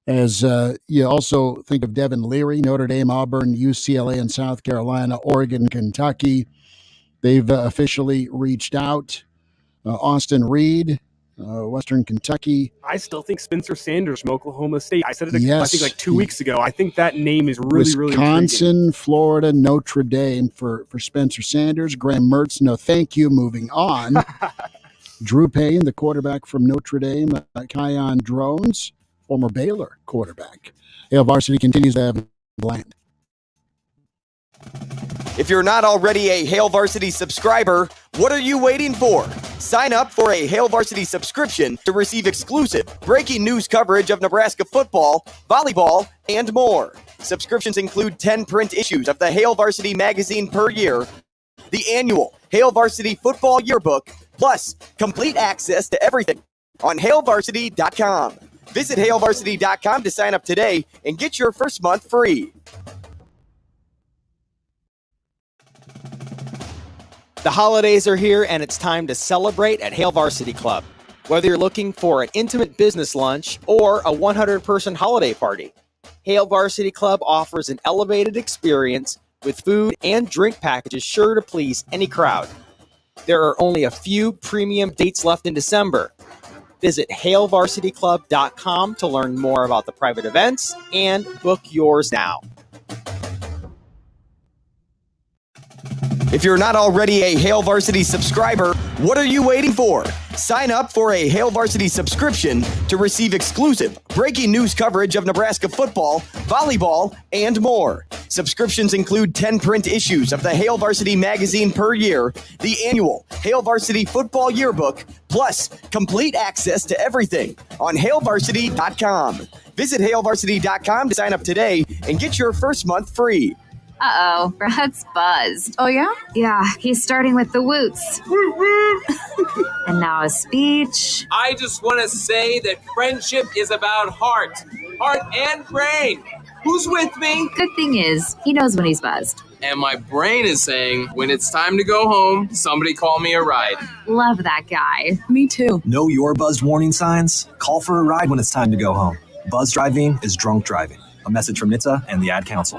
Speaker 2: As you also think of Devin Leary, Notre Dame, Auburn, UCLA, and South Carolina, Oregon, Kentucky. They've officially reached out. Austin Reed, Western Kentucky.
Speaker 4: I still think Spencer Sanders from Oklahoma State. I said it,
Speaker 2: Yes.
Speaker 4: I think, like 2 weeks ago. I think that name is really, really
Speaker 2: Wisconsin,
Speaker 4: intriguing.
Speaker 2: Florida, Notre Dame for Spencer Sanders. Graham Mertz, no thank you. Moving on. Drew Payne, the quarterback from Notre Dame. Kion Drones, former Baylor quarterback. Hail Varsity continues to have Bland.
Speaker 8: If you're not already a Hail Varsity subscriber, what are you waiting for? Sign up for a Hail Varsity subscription to receive exclusive breaking news coverage of Nebraska football, volleyball, and more. Subscriptions include 10 print issues of the Hail Varsity magazine per year, the annual Hail Varsity football yearbook, plus complete access to everything on hailvarsity.com. Visit hailvarsity.com to sign up today and get your first month free.
Speaker 9: The holidays are here, and it's time to celebrate at Hail Varsity Club. Whether you're looking for an intimate business lunch or a 100-person holiday party, Hail Varsity Club offers an elevated experience with food and drink packages sure to please any crowd. There are only a few premium dates left in December. Visit hailvarsityclub.com to learn more about the private events and book yours now.
Speaker 8: If you're not already a Hail Varsity subscriber, what are you waiting for? Sign up for a Hail Varsity subscription to receive exclusive breaking news coverage of Nebraska football, volleyball, and more. Subscriptions include 10 print issues of the Hail Varsity magazine per year, the annual Hail Varsity football yearbook, plus complete access to everything on hailvarsity.com. Visit hailvarsity.com to sign up today and get your first month free.
Speaker 20: Uh-oh, Brad's buzzed. Oh, yeah? Yeah, he's starting with the woots. And now a speech.
Speaker 21: I just want to say that friendship is about heart and brain. Who's with me?
Speaker 20: Good thing is, he knows when he's buzzed.
Speaker 21: And my brain is saying, when it's time to go home, somebody call me a ride.
Speaker 20: Love that guy.
Speaker 22: Me too. Know your buzzed warning signs? Call for a ride when it's time to go home. Buzz driving is drunk driving. A message from NHTSA and the Ad Council.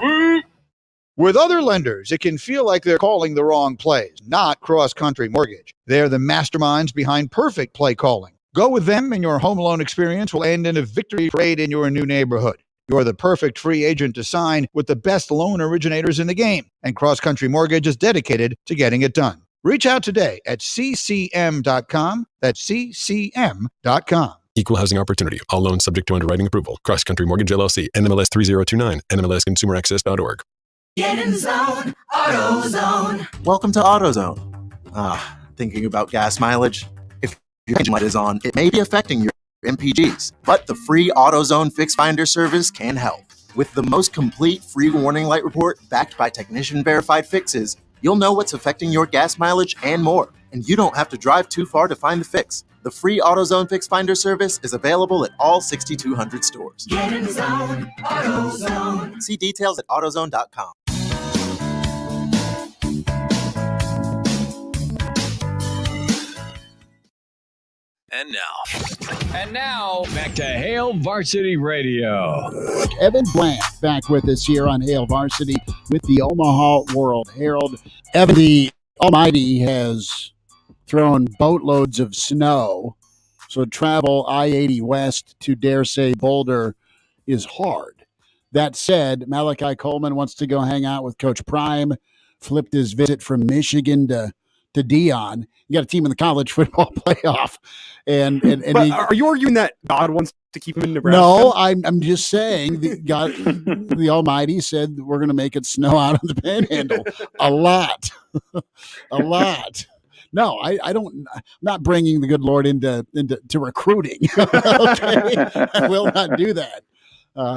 Speaker 11: With other lenders, it can feel like they're calling the wrong plays, not Cross Country Mortgage. They're the masterminds behind perfect play calling. Go with them and your home loan experience will end in a victory parade in your new neighborhood. You're the perfect free agent to sign with the best loan originators in the game, and Cross Country Mortgage is dedicated to getting it done. Reach out today at ccm.com. That's ccm.com.
Speaker 16: Equal housing opportunity. All loans subject to underwriting approval. Cross Country Mortgage LLC. NMLS 3029. NMLSconsumeraccess.org.
Speaker 7: Get in the zone, AutoZone.
Speaker 23: Welcome to AutoZone. Thinking about gas mileage? If your engine light is on, it may be affecting your
Speaker 6: MPGs. But the free AutoZone Fix Finder service can help. With the most complete free warning light report backed by technician-verified fixes, you'll know what's affecting your gas mileage and more. And you don't have to drive too far to find the fix. The free AutoZone Fix Finder service is available at all 6,200 stores.
Speaker 7: Get in the zone, AutoZone.
Speaker 6: See details at AutoZone.com.
Speaker 1: And now, back to Hail Varsity Radio.
Speaker 2: Evan Bland back with us here on Hail Varsity with the Omaha World Herald. Evan, the Almighty has thrown boatloads of snow, so travel I-80 west to, dare say, Boulder is hard. That said, Malachi Coleman wants to go hang out with Coach Prime, flipped his visit from Michigan to Dion. You got a team in the college football playoff. And
Speaker 4: are you arguing that God wants to keep him in Nebraska?
Speaker 2: No, I'm just saying the Almighty said we're going to make it snow out of the Panhandle a lot. No, I don't. I'm not bringing the good Lord into recruiting. Okay, I will not do that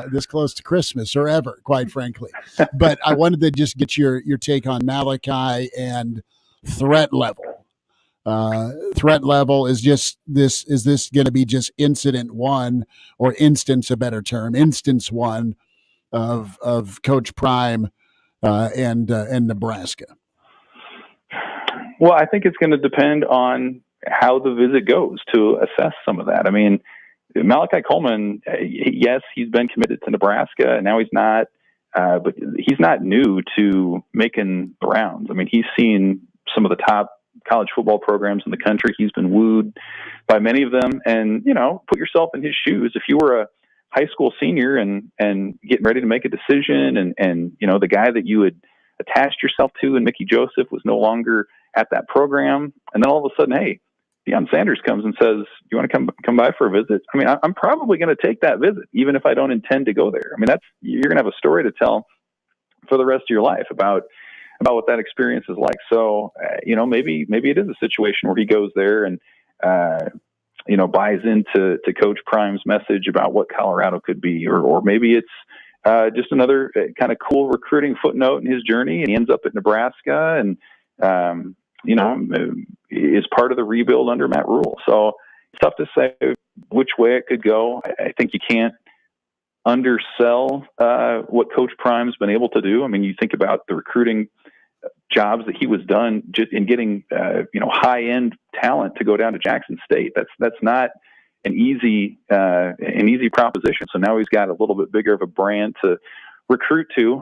Speaker 2: this close to Christmas or ever, quite frankly. But I wanted to just get your take on Malachi and threat level. Threat level is just this. Is this going to be just incident one, or instance, a better term, instance one of Coach Prime and Nebraska?
Speaker 5: Well, I think it's going to depend on how the visit goes to assess some of that. I mean, Malachi Coleman, yes, he's been committed to Nebraska, and now he's not. But he's not new to making the rounds. I mean, he's seen some of the top college football programs in the country. He's been wooed by many of them. And, put yourself in his shoes. If you were a high school senior and getting ready to make a decision and the guy that you had attached yourself to and Mickey Joseph was no longer at that program. And then all of a sudden, hey, Deion Sanders comes and says, you want to come by for a visit? I mean, I'm probably going to take that visit, even if I don't intend to go there. I mean, you're going to have a story to tell for the rest of your life about what that experience is like. So, maybe it is a situation where he goes there and, buys into Coach Prime's message about what Colorado could be, or maybe it's just another kind of cool recruiting footnote in his journey, and he ends up at Nebraska and, is part of the rebuild under Matt Rule. So it's tough to say which way it could go. I think you can't undersell what Coach Prime's been able to do. I mean, you think about the recruiting jobs that he was done just in getting high end talent to go down to Jackson State. That's not an easy proposition. So now he's got a little bit bigger of a brand to recruit to.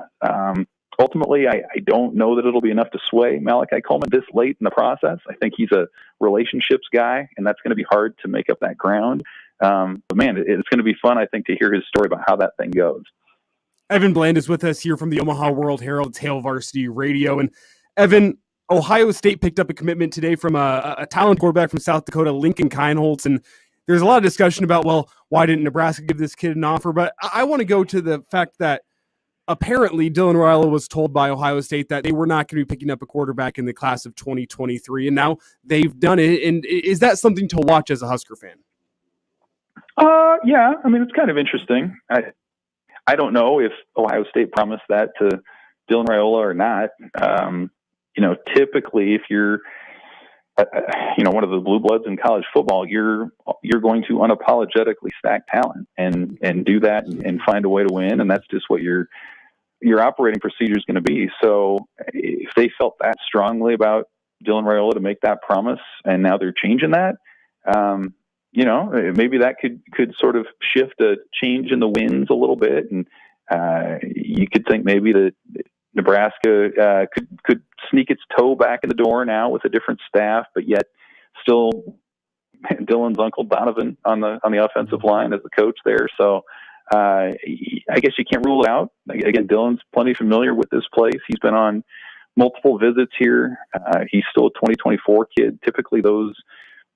Speaker 5: Ultimately, I don't know that it'll be enough to sway Malachi Coleman this late in the process. I think he's a relationships guy, and that's going to be hard to make up that ground. But man, it's going to be fun, I think, to hear his story about how that thing goes.
Speaker 4: Evan Bland is with us here from the Omaha World Herald. It's Hail Varsity Radio. And Evan, Ohio State picked up a commitment today from a talent quarterback from South Dakota, Lincoln Kienholz. And there's a lot of discussion about, well, why didn't Nebraska give this kid an offer? But I want to go to the fact that apparently Dylan Raiola was told by Ohio State that they were not going to be picking up a quarterback in the class of 2023. And now they've done it. And is that something to watch as a Husker fan?
Speaker 5: Yeah. I mean, it's kind of interesting. I don't know if Ohio State promised that to Dylan Raiola or not. Typically if you're, one of the blue bloods in college football, you're going to unapologetically stack talent and do that and find a way to win. And that's just what your operating procedure is going to be. So if they felt that strongly about Dylan Raiola to make that promise, and now they're changing that, maybe that could sort of shift a change in the winds a little bit. And you could think maybe that Nebraska could sneak its toe back in the door now with a different staff, but yet still Dylan's uncle Donovan on the offensive line as the coach there. So I guess you can't rule it out. Again, Dylan's plenty familiar with this place. He's been on multiple visits here. He's still a 2024 kid. Typically those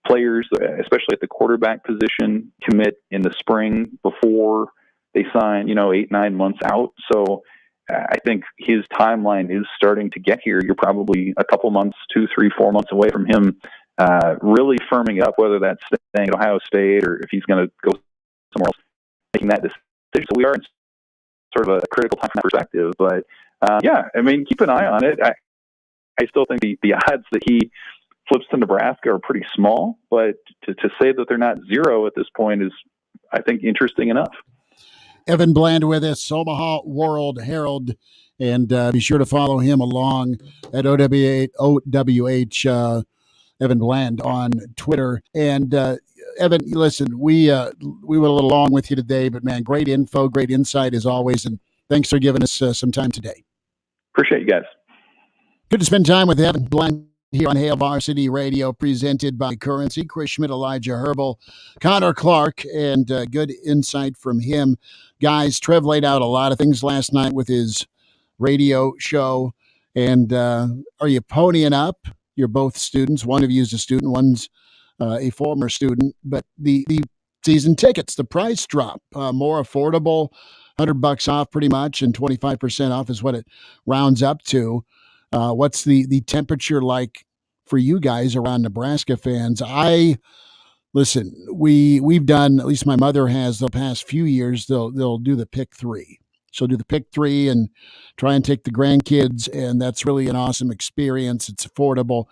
Speaker 5: players, especially at the quarterback position, commit in the spring before they sign, 8-9 months out. So I think his timeline is starting to get here. You're probably a couple months, 2, 3, 4 months away from him really firming up whether that's staying at Ohio State or if he's going to go somewhere else, making that decision. So we are in sort of a critical time from that perspective. But, yeah, I mean, keep an eye on it. I still think the odds that he flips to Nebraska are pretty small, but to say that they're not zero at this point is, I think, interesting enough.
Speaker 2: Evan Bland with us, Omaha World Herald, and be sure to follow him along at OWH Evan Bland on Twitter. And Evan, listen, we went a little long with you today, but man, great info, great insight as always, and thanks for giving us some time today.
Speaker 5: Appreciate you guys.
Speaker 2: Good to spend time with Evan Bland here on Hail Varsity Radio, presented by Currency. Chris Schmidt, Elijah Herbel, Connor Clark, and good insight from him. Guys, Trev laid out a lot of things last night with his radio show. And are you ponying up? You're both students. One of you is a student. One's a former student. But the season tickets, the price drop, more affordable, $100 off pretty much, and 25% off is what it rounds up to. What's the temperature like for you guys around Nebraska fans? Listen, we've done, at least my mother has the past few years, they'll do the pick three. She'll do the pick three and try and take the grandkids, and that's really an awesome experience. It's affordable.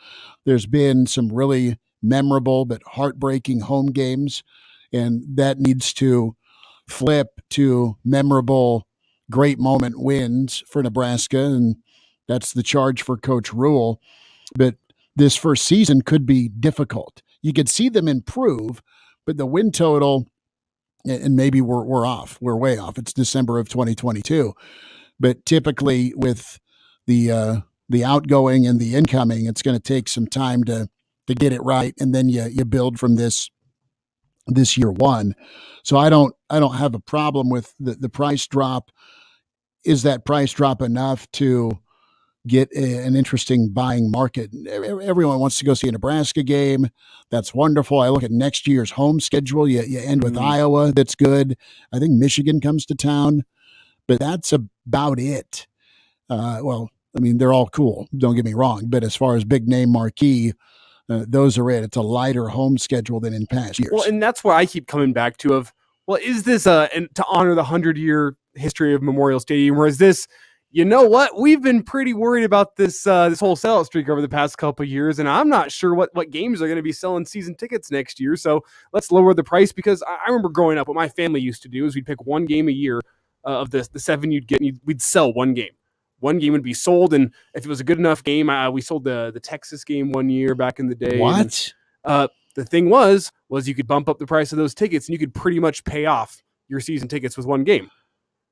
Speaker 2: There's been some really memorable but heartbreaking home games, and that needs to flip to memorable, great moment wins for Nebraska, and that's the charge for Coach Rule. But this first season could be difficult. You could see them improve, but the win total, and maybe we're off. We're way off. It's December of 2022. But typically with the outgoing and the incoming, it's going to take some time to get it right, and then you build from this year one. So I don't have a problem with the price drop. Is that price drop enough to get an interesting buying market? Everyone wants to go see a Nebraska game. That's wonderful. I look at next year's home schedule. You end with Iowa. That's good. I think Michigan comes to town, but that's about it. Well, I mean, they're all cool. Don't get me wrong. But as far as big name marquee, those are it. It's a lighter home schedule than in past years.
Speaker 4: Well, and that's why I keep coming back to is this and to honor the 100-year history of Memorial Stadium, or is this, you know what? We've been pretty worried about this whole sellout streak over the past couple of years, and I'm not sure what games are going to be selling season tickets next year. So let's lower the price, because I remember growing up, what my family used to do is we'd pick one game a year of the 7 you'd get, and we'd sell one game. One game would be sold, and if it was a good enough game, we sold the Texas game one year back in the day.
Speaker 2: What?
Speaker 4: And, the thing was you could bump up the price of those tickets, and you could pretty much pay off your season tickets with one game.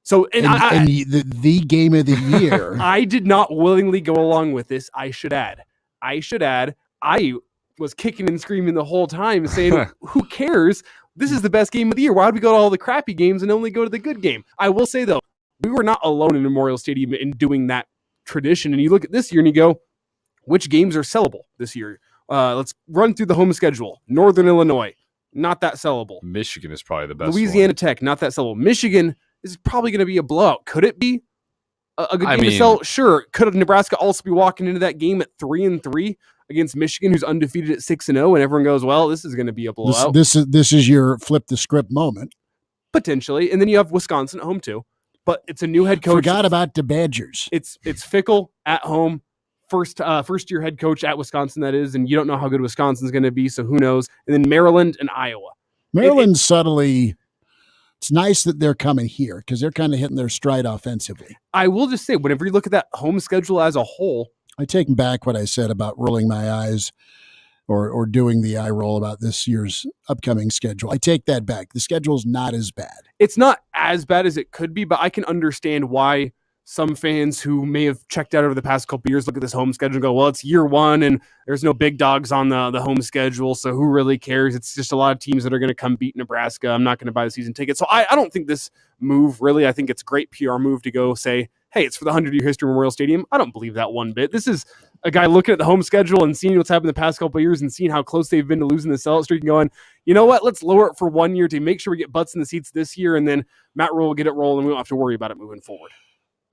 Speaker 4: So, and
Speaker 2: the game of the year.
Speaker 4: I did not willingly go along with this. I should add, I was kicking and screaming the whole time saying, who cares? This is the best game of the year. Why would we go to all the crappy games and only go to the good game? I will say, though, we were not alone in Memorial Stadium in doing that tradition. And you look at this year and you go, which games are sellable this year? Let's run through the home schedule. Northern Illinois, not that sellable.
Speaker 3: Michigan is probably the best
Speaker 4: Louisiana
Speaker 3: one.
Speaker 4: Tech, not that sellable. Michigan is probably going to be a blowout. Could it be a good game to sell? Sure. Could Nebraska also be walking into that game at 3-3 against Michigan, who's undefeated at 6-0, and everyone goes, well, this is going to be a blowout.
Speaker 2: This is your flip the script moment.
Speaker 4: Potentially. And then you have Wisconsin at home too. But it's a new head coach.
Speaker 2: Forgot about the Badgers.
Speaker 4: It's Fickle at home. First year head coach at Wisconsin, that is, and you don't know how good Wisconsin's going to be, so who knows. And then Maryland and Iowa.
Speaker 2: Maryland subtly, it's nice that they're coming here because they're kind of hitting their stride offensively.
Speaker 4: I will just say, whenever you look at that home schedule as a whole,
Speaker 2: I take back what I said about rolling my eyes or doing the eye roll about this year's upcoming schedule. I take that back. The schedule's not as bad.
Speaker 4: It's not as bad as it could be, but I can understand why some fans who may have checked out over the past couple of years look at this home schedule and go, well, it's year one and there's no big dogs on the home schedule, so who really cares? It's just a lot of teams that are going to come beat Nebraska. I'm not going to buy the season ticket. So I don't think this move, really, I think it's a great PR move to go say, hey, it's for the 100-year history of Memorial Stadium. I don't believe that one bit. This is a guy looking at the home schedule and seeing what's happened the past couple of years and seeing how close they've been to losing the sellout streak and going, you know what, let's lower it for 1 year to make sure we get butts in the seats this year, and then Matt Rule will get it rolling and we don't have to worry about it moving forward.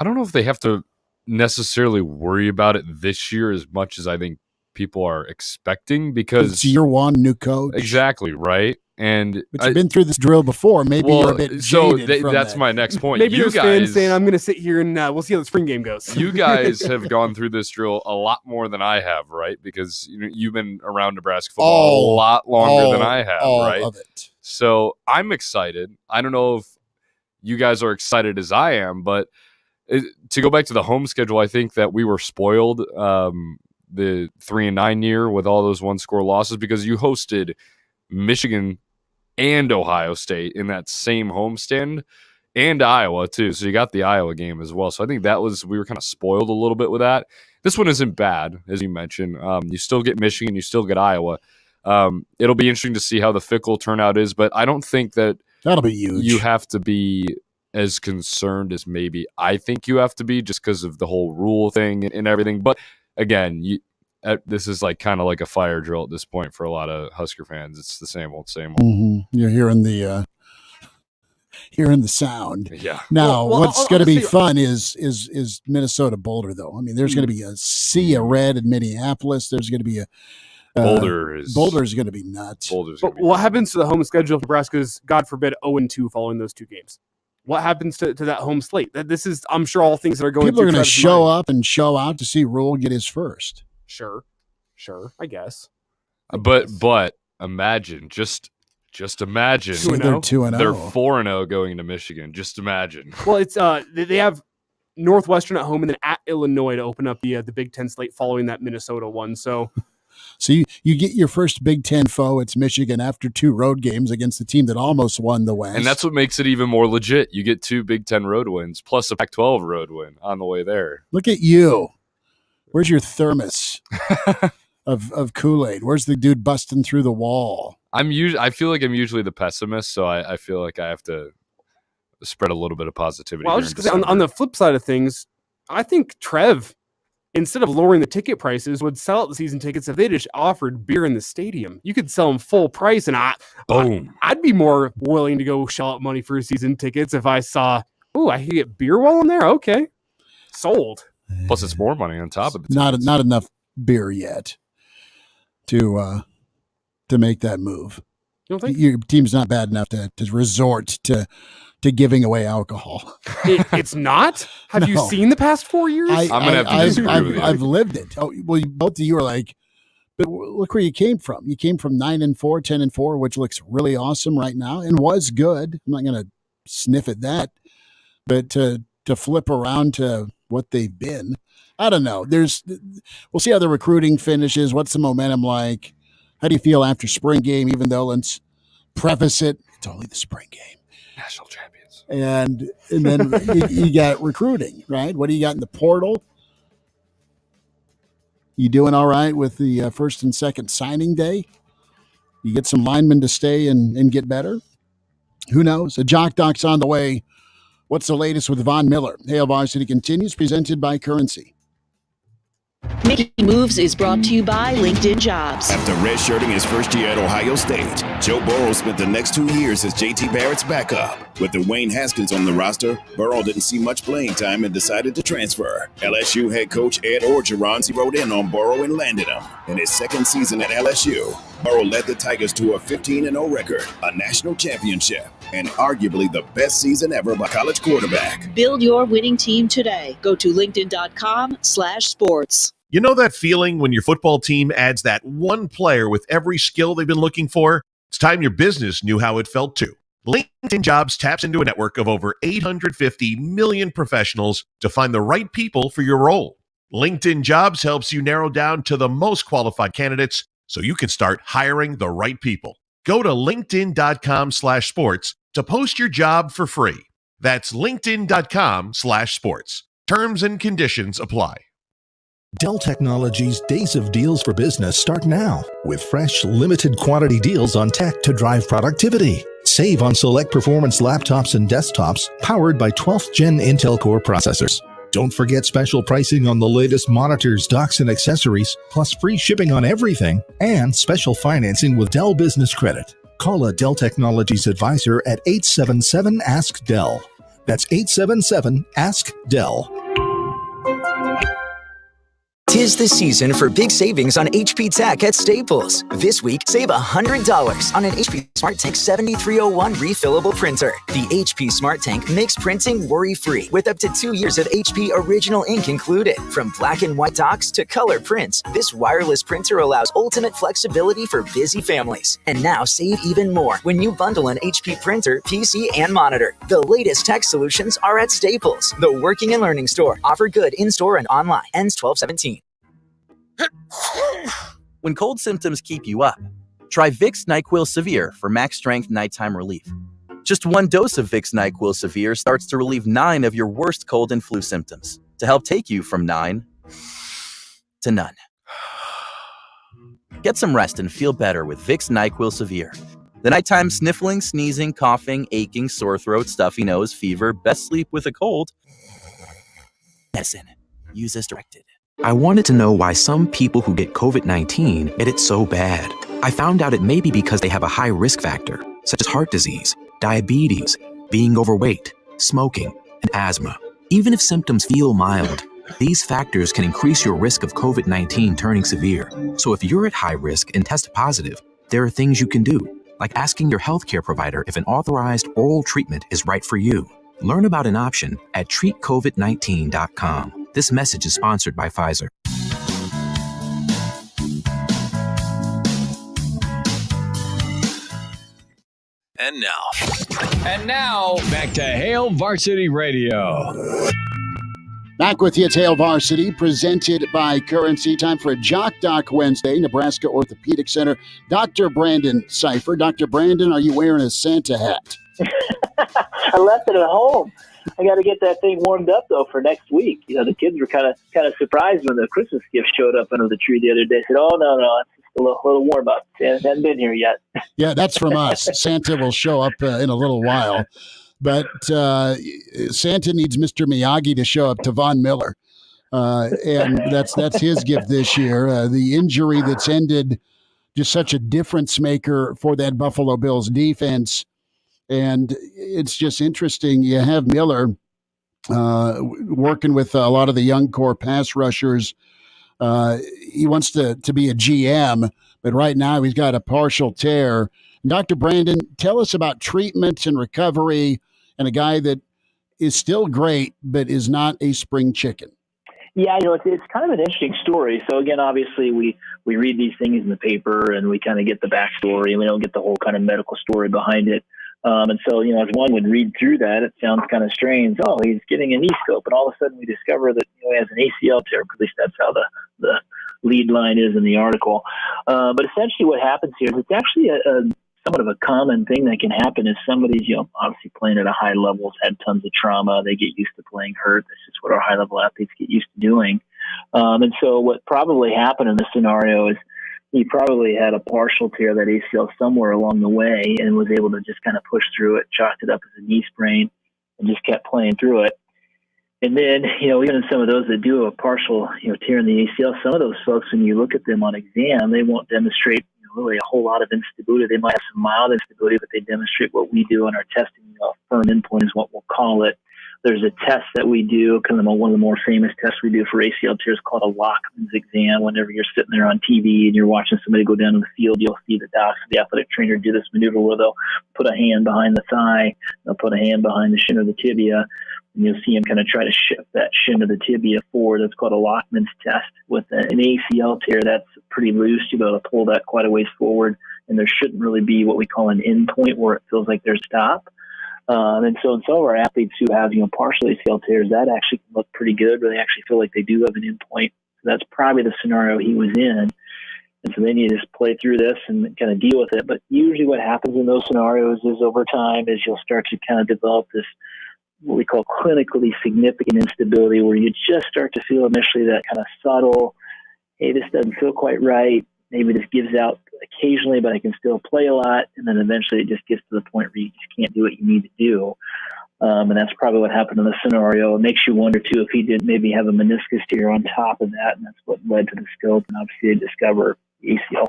Speaker 3: I don't know if they have to necessarily worry about it this year as much as I think people are expecting because
Speaker 2: it's year one, new coach.
Speaker 3: Exactly, right?
Speaker 2: But you've been through this drill before. Maybe you're a bit jaded from
Speaker 3: that's
Speaker 2: that.
Speaker 3: my next point.
Speaker 4: Maybe
Speaker 3: you
Speaker 4: there's
Speaker 3: guys
Speaker 4: fans saying, I'm going to sit here and we'll see how the spring game goes.
Speaker 3: You guys have gone through this drill a lot more than I have, right? Because you've been around Nebraska football a lot longer than I have, right?
Speaker 2: All of it.
Speaker 3: So I'm excited. I don't know if you guys are excited as I am, but to go back to the home schedule, I think that we were spoiled the 3-9 year with all those one-score losses because you hosted Michigan and Ohio State in that same homestand, and Iowa too. So you got the Iowa game as well. So I think we were kind of spoiled a little bit with that. This one isn't bad, as you mentioned. You still get Michigan, you still get Iowa. It'll be interesting to see how the fickle turnout is, but I don't think
Speaker 2: that'll be huge.
Speaker 3: You have to be as concerned as maybe I think you have to be just because of the whole rule thing and everything. But again, this is kind of like a fire drill at this point for a lot of Husker fans. It's the same old.
Speaker 2: Mm-hmm. You're hearing the sound.
Speaker 3: Yeah.
Speaker 2: Now, what's going to be fun is Minnesota Boulder, though. I mean, there's going to be a sea of red in Minneapolis. There's going to be a Boulder's going to be nuts.
Speaker 4: But what happens to the home schedule if Nebraska's, God forbid, 0-2 following those two games? What happens to that home slate? This is, I'm sure, all things that are going.
Speaker 2: People are going to show up and show out to see Rule get his first.
Speaker 4: Sure, I guess.
Speaker 3: But imagine, just imagine.
Speaker 2: They're 2-0.
Speaker 3: They're 4-0 going into Michigan. Just imagine.
Speaker 4: Well, it's they have Northwestern at home and then at Illinois to open up the Big Ten slate following that Minnesota one. So
Speaker 2: you get your first Big Ten foe. It's Michigan after 2 road games against the team that almost won the West.
Speaker 3: And that's what makes it even more legit. You get 2 Big Ten road wins plus a Pac-12 road win on the way there.
Speaker 2: Look at you. Where's your thermos of Kool-Aid? Where's the dude busting through the wall?
Speaker 3: I feel like I'm usually the pessimist, so I feel like I have to spread a little bit of positivity.
Speaker 4: Well, I was just gonna say, on the flip side of things, I think Trev, instead of lowering the ticket prices, would sell out the season tickets if they just offered beer in the stadium. You could sell them full price, and I'd be more willing to go shell out money for season tickets if I saw, I could get beer while I'm there. Okay, sold.
Speaker 3: Plus, it's more money on top of it.
Speaker 2: Not enough beer yet to make that move.
Speaker 4: You don't think
Speaker 2: your team's not bad enough to resort to giving away alcohol?
Speaker 4: It's not. Have you seen the past 4 years?
Speaker 3: I'm gonna have to disagree with you.
Speaker 2: I've lived it. Oh, well, both of you are like, but look where you came from. You came from 9-4, 10-4, which looks really awesome right now and was good. I'm not going to sniff at that, but to flip around to what they've been, I don't know. We'll see how the recruiting finishes. What's the momentum like? How do you feel after spring game? Even though, let's preface it, it's only the spring game.
Speaker 3: National champions.
Speaker 2: And then you got recruiting, right? What do you got in the portal? You doing all right with the first and second signing day? You get some linemen to stay and get better? Who knows? A Jock Doc's on the way. What's the latest with Von Miller? Hail Varsity continues, presented by Currency.
Speaker 12: Making Moves is brought to you by LinkedIn Jobs.
Speaker 13: After redshirting his first year at Ohio State, Joe Burrow spent the next 2 years as JT Barrett's backup. With Dwayne Haskins on the roster, Burrow didn't see much playing time and decided to transfer. LSU head coach Ed Orgeron zeroed in on Burrow and landed him. In his second season at LSU, Burrow led the Tigers to a 15-0 record, a national championship, and arguably the best season ever by a college quarterback.
Speaker 12: Build your winning team today. Go to linkedin.com/sports.
Speaker 14: You know that feeling when your football team adds that one player with every skill they've been looking for? It's time your business knew how it felt too. LinkedIn Jobs taps into a network of over 850 million professionals to find the right people for your role. LinkedIn Jobs helps you narrow down to the most qualified candidates so you can start hiring the right people. Go to linkedin.com/sports to post your job for free. That's linkedin.com/sports. Terms and conditions apply.
Speaker 15: Dell Technologies' Days of Deals for Business start now with fresh, limited quantity deals on tech to drive productivity. Save on select performance laptops and desktops powered by 12th Gen Intel Core processors. Don't forget special pricing on the latest monitors, docks, and accessories, plus free shipping on everything, and special financing with Dell Business Credit. Call a Dell Technologies advisor at 877-ASK-DELL. That's 877-ASK-DELL.
Speaker 17: 'Tis the season for big savings on HP Tech at Staples. This week, save $100 on an HP Smart Tank 7301 refillable printer. The HP Smart Tank makes printing worry-free with up to 2 years of HP original ink included. From black and white docs to color prints, this wireless printer allows ultimate flexibility for busy families. And now save even more when you bundle an HP printer, PC, and monitor. The latest tech solutions are at Staples, the working and learning store. Offer good in-store and online. Ends 12/17.
Speaker 18: When cold symptoms keep you up, try Vicks NyQuil Severe for max strength nighttime relief. Just one dose of Vicks NyQuil Severe starts to relieve 9 of your worst cold and flu symptoms to help take you from 9 to none. Get some rest and feel better with Vicks NyQuil Severe. The nighttime sniffling, sneezing, coughing, aching, sore throat, stuffy nose, fever, best sleep with a cold. Medicine. Use as directed.
Speaker 19: I wanted to know why some people who get COVID-19 get it so bad. I found out it may be because they have a high risk factor, such as heart disease, diabetes, being overweight, smoking, and asthma. Even if symptoms feel mild, these factors can increase your risk of COVID-19 turning severe. So if you're at high risk and test positive, there are things you can do, like asking your healthcare provider if an authorized oral treatment is right for you. Learn about an option at treatcovid19.com. This message is sponsored by Pfizer.
Speaker 1: And now, back to Hail Varsity Radio.
Speaker 2: Back with you, it's Hail Varsity, presented by Currency. Time for a Jock Doc Wednesday, Nebraska Orthopedic Center. Dr. Brandon Seifert. Dr. Brandon, are you wearing a Santa hat?
Speaker 23: I left it at home. I got to get that thing warmed up though for next week. You know, the kids were kind of surprised when the Christmas gift showed up under the tree the other day. Said, "Oh no, it's just a little warm up. Santa hasn't been here yet."
Speaker 2: Yeah, that's from us. Santa will show up in a little while, but Santa needs Mr. Miyagi to show up to Von Miller, and that's his gift this year. The injury that's ended just such a difference maker for that Buffalo Bills defense. And it's just interesting. You have Miller working with a lot of the young core pass rushers. He wants to be a GM, but right now he's got a partial tear. Dr. Brandon, tell us about treatment and recovery and a guy that is still great, but is not a spring chicken.
Speaker 23: Yeah, you know, it's kind of an interesting story. So again, obviously we read these things in the paper and we kind of get the backstory and we don't get the whole kind of medical story behind it. And so, you know, as one would read through that, it sounds kind of strange. Oh, he's getting a knee scope. And all of a sudden we discover that, you know, he has an ACL tear. At least that's how the lead line is in the article. But essentially what happens here is it's actually a somewhat of a common thing that can happen is somebody's, you know, obviously playing at a high level, has had tons of trauma. They get used to playing hurt. That's just what our high level athletes get used to doing. And so what probably happened in this scenario is he probably had a partial tear of that ACL somewhere along the way and was able to just kind of push through it, chalked it up as a knee sprain, and just kept playing through it. And then, you know, even some of those that do a partial, you know, tear in the ACL, some of those folks, when you look at them on exam, they won't demonstrate really a whole lot of instability. They might have some mild instability, but they demonstrate what we do in our testing. You know, firm endpoint is what we'll call it. There's a test that we do, kind of one of the more famous tests we do for ACL tears called a Lockman's exam. Whenever you're sitting there on TV and you're watching somebody go down to the field, you'll see the docs, the athletic trainer do this maneuver where they'll put a hand behind the thigh, they'll put a hand behind the shin of the tibia, and you'll see him kind of try to shift that shin of the tibia forward. That's called a Lockman's test. With an ACL tear, that's pretty loose. You'll be able to pull that quite a ways forward, and there shouldn't really be what we call an end point where it feels like there's a stop. And so in some of our athletes who have, you know, partial ACL tears, that actually can look pretty good, where they actually feel like they do have an end point. So that's probably the scenario he was in. And so they need to just play through this and kind of deal with it. But usually what happens in those scenarios is over time is you'll start to kind of develop this, what we call clinically significant instability, where you just start to feel initially that kind of subtle, hey, this doesn't feel quite right. Maybe this gives out occasionally, but I can still play a lot. And then eventually it just gets to the point where you just can't do what you need to do. And that's probably what happened in the scenario. It makes you wonder, too, if he did maybe have a meniscus tear on top of that. And that's what led to the scope. And obviously they discover the ACL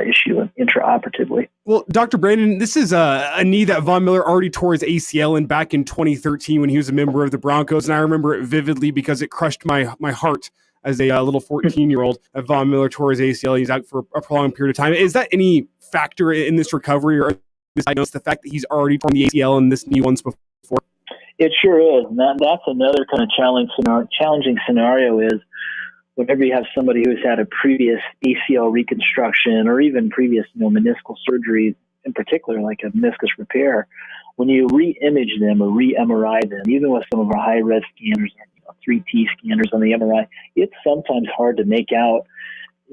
Speaker 23: issue intraoperatively.
Speaker 4: Well, Dr. Brandon, this is a knee that Von Miller already tore his ACL in back in 2013 when he was a member of the Broncos. And I remember it vividly because it crushed my heart as a little 14-year-old. Von Miller tore his ACL. He's out for a prolonged period of time. Is that any factor in this recovery or this diagnosis, the fact that he's already torn the ACL and this knee once before?
Speaker 23: It sure is. And that's another kind of challenging scenario is whenever you have somebody who's had a previous ACL reconstruction or even previous meniscal surgery, in particular like a meniscus repair, when you re-image them or re-MRI them, even with some of our high-res scanners, 3T scanners on the MRI, it's sometimes hard to make out,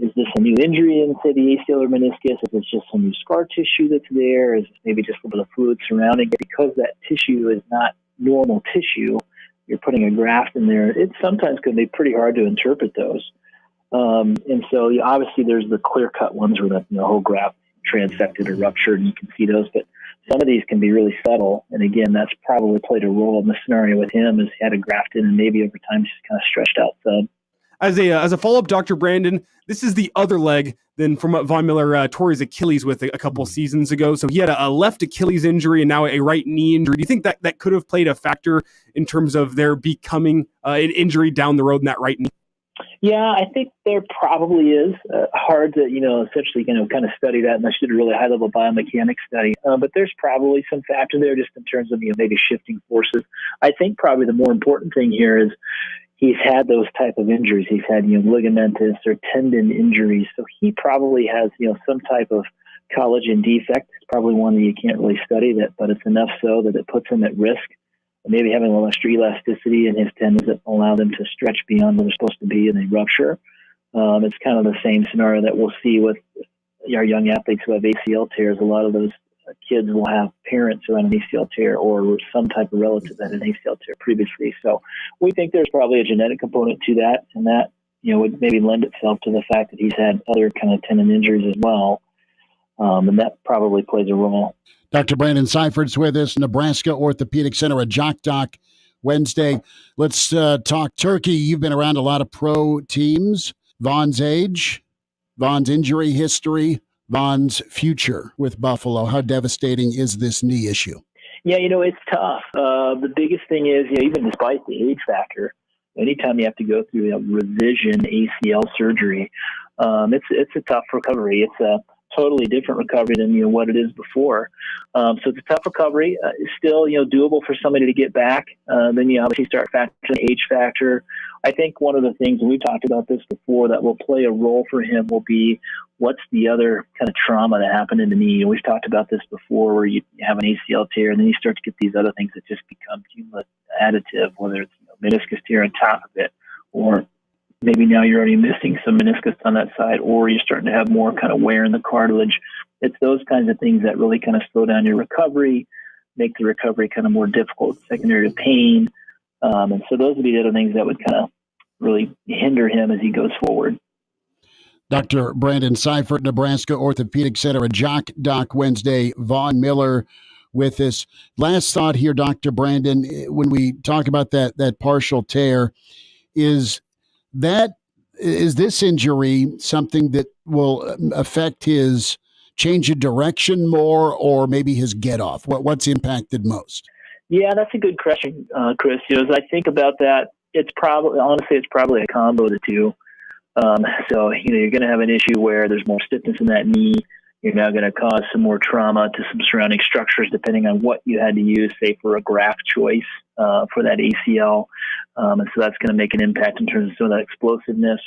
Speaker 23: is this a new injury in, say, the ACL or meniscus? If it's just some new scar tissue that's there? Is it maybe just a little bit of fluid surrounding it? Because that tissue is not normal tissue, you're putting a graft in there, it sometimes can be pretty hard to interpret those. And so obviously there's the clear-cut ones where the whole graft transected or ruptured, and you can see those, but some of these can be really subtle. And again, that's probably played a role in the scenario with him, as he had a graft in and maybe over time just kind of stretched out some.
Speaker 4: As a follow-up, Dr. Brandon, this is the other leg than from what Von Miller tore his Achilles with a couple seasons ago. So he had a left Achilles injury and now a right knee injury. Do you think that could have played a factor in terms of there becoming an injury down the road in that right knee?
Speaker 23: Yeah, I think there probably is. Hard to, essentially, kind of study that unless you did a really high-level biomechanics study. But there's probably some factor there just in terms of, maybe shifting forces. I think probably the more important thing here is he's had those type of injuries. He's had, ligamentous or tendon injuries. So he probably has, some type of collagen defect. It's probably one that you can't really study that, but it's enough so that it puts him at risk. Maybe having a little extra elasticity in his tendons that allow them to stretch beyond what they're supposed to be and they rupture. It's kind of the same scenario that we'll see with our young athletes who have ACL tears. A lot of those kids will have parents who had an ACL tear or some type of relative that had an ACL tear previously. So we think there's probably a genetic component to that, and that would maybe lend itself to the fact that he's had other kind of tendon injuries as well, and that probably plays a role.
Speaker 2: Dr. Brandon Seifert's with us, Nebraska Orthopedic Center at Jock Doc Wednesday. Let's talk Turkey. You've been around a lot of pro teams. Von's age, Von's injury history, Von's future with Buffalo. How devastating is this knee issue?
Speaker 23: Yeah, it's tough. The biggest thing is, even despite the age factor, anytime you have to go through a revision ACL surgery, it's a tough recovery. It's a totally different recovery than what it is before. So it's a tough recovery. It's still doable for somebody to get back. Then you obviously start factoring the age factor. I think one of the things, and we've talked about this before, that will play a role for him will be what's the other kind of trauma that happened in the knee. We've talked about this before, where you have an ACL tear and then you start to get these other things that just become additive, whether it's meniscus tear on top of it, or maybe now you're already missing some meniscus on that side, or you're starting to have more kind of wear in the cartilage. It's those kinds of things that really kind of slow down your recovery, make the recovery kind of more difficult, secondary to pain. And so those would be the other things that would kind of really hinder him as he goes forward.
Speaker 2: Dr. Brandon Seifert, Nebraska Orthopedic Center at Jock Doc Wednesday. Von Miller with us. Last thought here, Dr. Brandon, when we talk about that partial tear, is this injury something that will affect his change of direction more, or maybe his get off? What's impacted most?
Speaker 23: Yeah, that's a good question, Chris. As I think about that, it's probably a combo of the two. So you're going to have an issue where there's more stiffness in that knee. You're now going to cause some more trauma to some surrounding structures, depending on what you had to use, say, for a graft choice for that ACL. And so that's going to make an impact in terms of some of that explosiveness.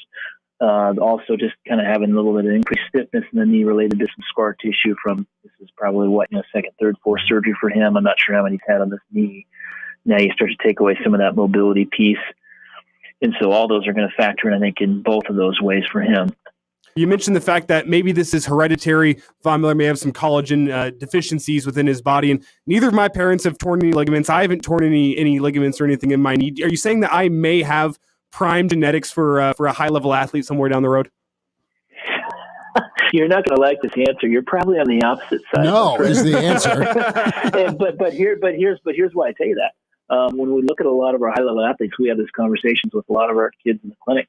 Speaker 23: Also, just kind of having a little bit of increased stiffness in the knee related to some scar tissue from, this is probably second, third, fourth surgery for him. I'm not sure how many he's had on this knee. Now you start to take away some of that mobility piece. And so all those are going to factor in, I think, in both of those ways for him.
Speaker 4: You mentioned the fact that maybe this is hereditary. Von Miller may have some collagen deficiencies within his body, and neither of my parents have torn any ligaments. I haven't torn any ligaments or anything in my knee. Are you saying that I may have prime genetics for a high-level athlete somewhere down the road?
Speaker 23: You're not going to like this answer. You're probably on the opposite side.
Speaker 2: No, is the answer.
Speaker 23: but here's why I tell you that. When we look at a lot of our high-level athletes, we have these conversations with a lot of our kids in the clinic.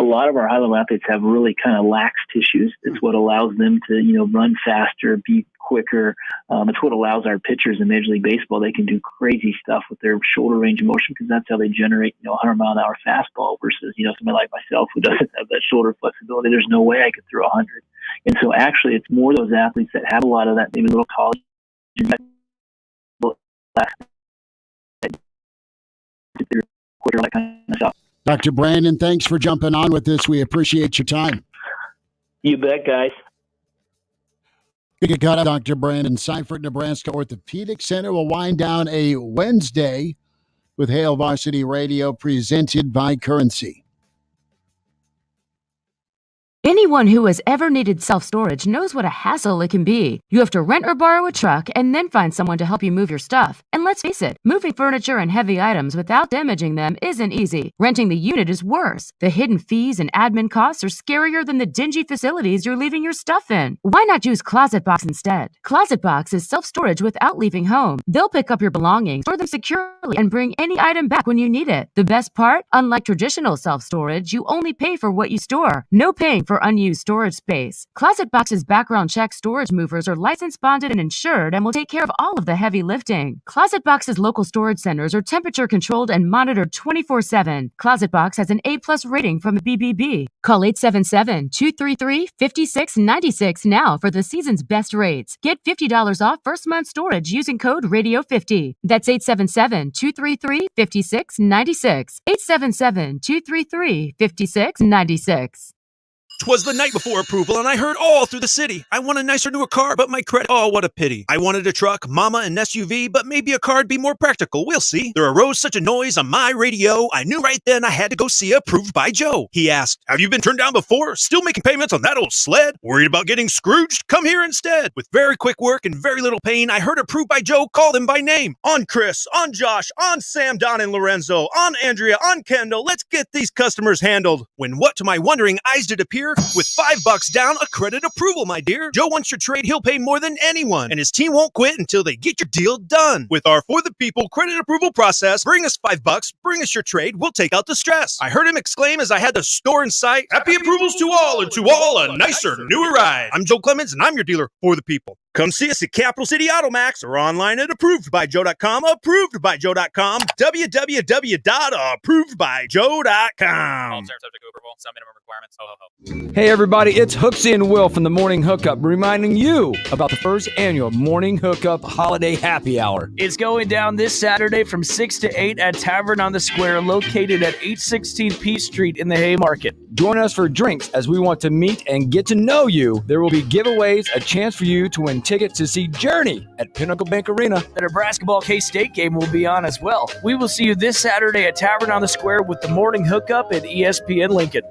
Speaker 23: a lot of our high-level athletes have really kind of lax tissues. It's what allows them to, run faster, be quicker. It's what allows our pitchers in Major League Baseball. They can do crazy stuff with their shoulder range of motion because that's how they generate, 100-mile-an-hour fastball versus, somebody like myself who doesn't have that shoulder flexibility. There's no way I could throw 100. And so actually it's more those athletes that have a lot of that, maybe little college quicker, that kind of stuff.
Speaker 2: Dr. Brandon, thanks for jumping on with us. We appreciate your time.
Speaker 23: You bet, guys.
Speaker 2: Big cut out, Dr. Brandon Seifert, Nebraska Orthopedic Center will wind down a Wednesday with Hail Varsity Radio presented by Currency.
Speaker 8: Anyone who has ever needed self-storage knows what a hassle it can be. You have to rent or borrow a truck and then find someone to help you move your stuff. And let's face it, moving furniture and heavy items without damaging them isn't easy. Renting the unit is worse. The hidden fees and admin costs are scarier than the dingy facilities you're leaving your stuff in. Why not use Closet Box instead? Closet Box is self-storage without leaving home. They'll pick up your belongings, store them securely, and bring any item back when you need it. The best part? Unlike traditional self-storage, you only pay for what you store. No paying for unused storage space. Closet Box's background check storage movers are licensed, bonded, and insured and will take care of all of the heavy lifting. Closet Box's local storage centers are temperature controlled and monitored 24/7. Closet Box has an A+ rating from the BBB. Call 877-233-5696 now for the season's best rates. Get $50 off first month storage using code RADIO50. That's 877-233-5696. 877-233-5696.
Speaker 9: 'Twas the night before approval, and I heard all through the city. I want a nicer, newer car, but my credit, oh, what a pity. I wanted a truck, mama, an SUV, but maybe a car'd be more practical. We'll see. There arose such a noise on my radio. I knew right then I had to go see Approved by Joe. He asked, have you been turned down before? Still making payments on that old sled? Worried about getting Scrooged? Come here instead. With very quick work and very little pain, I heard Approved by Joe call them by name. On Chris, on Josh, on Sam, Don, and Lorenzo, on Andrea, on Kendall. Let's get these customers handled. When what to my wondering eyes did appear? With $5 down, a credit approval, my dear. Joe wants your trade, he'll pay more than anyone. And his team won't quit until they get your deal done. With our For the People credit approval process, bring us $5, bring us your trade, we'll take out the stress. I heard him exclaim as I had the store in sight. Happy approvals to all, and to all a nicer, newer ride. I'm Joe Clemens, and I'm your dealer for the people. Come see us at Capital City Automax or online at approvedbyjoe.com, approvedbyjoe.com, www.approvedbyjoe.com.
Speaker 10: All subject to approval, some minimum requirements. Ho, ho, ho.
Speaker 24: Hey everybody, it's Hooksy and Will from the Morning Hookup, reminding you about the first annual Morning Hookup Holiday Happy Hour.
Speaker 25: It's going down this Saturday from 6 to 8 at Tavern on the Square, located at 816 P Street in the Haymarket.
Speaker 24: Join us for drinks as we want to meet and get to know you. There will be giveaways, a chance for you to win tickets to see Journey at Pinnacle Bank Arena.
Speaker 25: The Nebraska Ball K-State game will be on as well. We will see you this Saturday at Tavern on the Square with the Morning Hookup at ESPN Lincoln.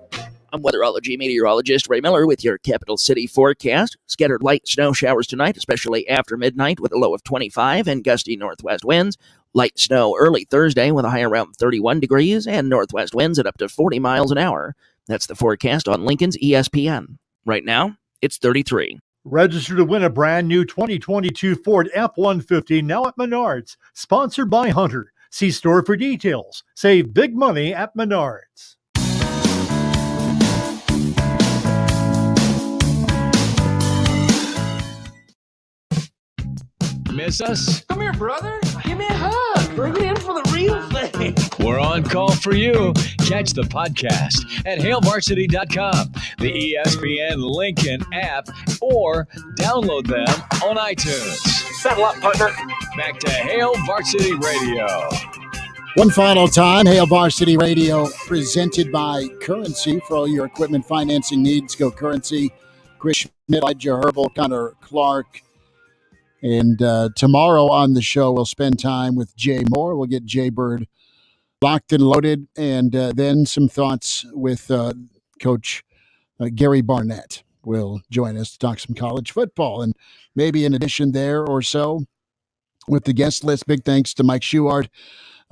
Speaker 26: I'm weatherology meteorologist Ray Miller with your Capital City forecast. Scattered light snow showers tonight, especially after midnight with a low of 25 and gusty northwest winds. Light snow early Thursday with a high around 31 degrees and northwest winds at up to 40 miles an hour. That's the forecast on Lincoln's ESPN. Right now, it's 33.
Speaker 27: Register to win a brand new 2022 Ford F-150 now at Menards. Sponsored by Hunter. See store for details. Save big money at Menards.
Speaker 1: Miss us?
Speaker 28: Come here, brother. Give me a hug. Bring it in for the real thing.
Speaker 1: We're on call for you. Catch the podcast at hailvarsity.com, the ESPN Lincoln app, or download them on iTunes.
Speaker 28: Settle up, partner.
Speaker 1: Back to Hail Varsity Radio.
Speaker 2: One final time, Hail Varsity Radio presented by Currency. For all your equipment financing needs, go Currency. Chris Schmidt, Herbel, Connor Clark. And tomorrow on the show, we'll spend time with Jay Moore. We'll get Jay Bird locked and loaded, and then some thoughts with Coach Gary Barnett will join us to talk some college football. And maybe in addition there or so with the guest list, big thanks to Mike Schuchart,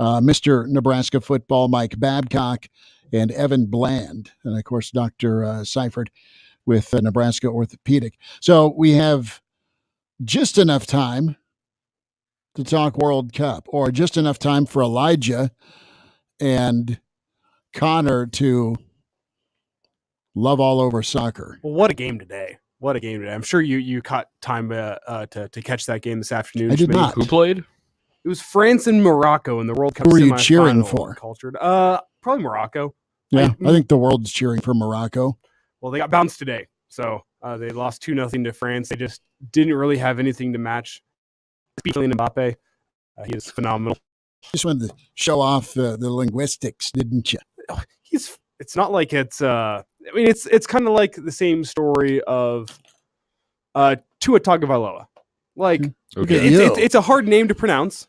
Speaker 2: Mr. Nebraska Football, Mike Babcock, and Evan Bland, and, of course, Dr. Seifert with Nebraska Orthopedic. So we have just enough time to talk World Cup, or just enough time for Elijah and Connor to Love all over soccer.
Speaker 4: Well, what a game today. What a game today. I'm sure you caught time to catch that game this afternoon.
Speaker 2: I did
Speaker 4: Schmidt.
Speaker 2: not.
Speaker 3: Who played?
Speaker 4: It was France and Morocco in the World Cup
Speaker 2: Who are you
Speaker 4: semifinal.
Speaker 2: cheering for?
Speaker 4: Cultured. Probably Morocco.
Speaker 2: Yeah, I think the world's cheering for Morocco.
Speaker 4: Well, they got bounced today. So they lost 2-0 to France. They just didn't really have anything to match Kylian Mbappe. He is phenomenal.
Speaker 2: Just wanted to show off the linguistics, didn't you?
Speaker 4: It's not like it's it's kind of like the same story of Tua Tagovailoa. Like it's a hard name to pronounce,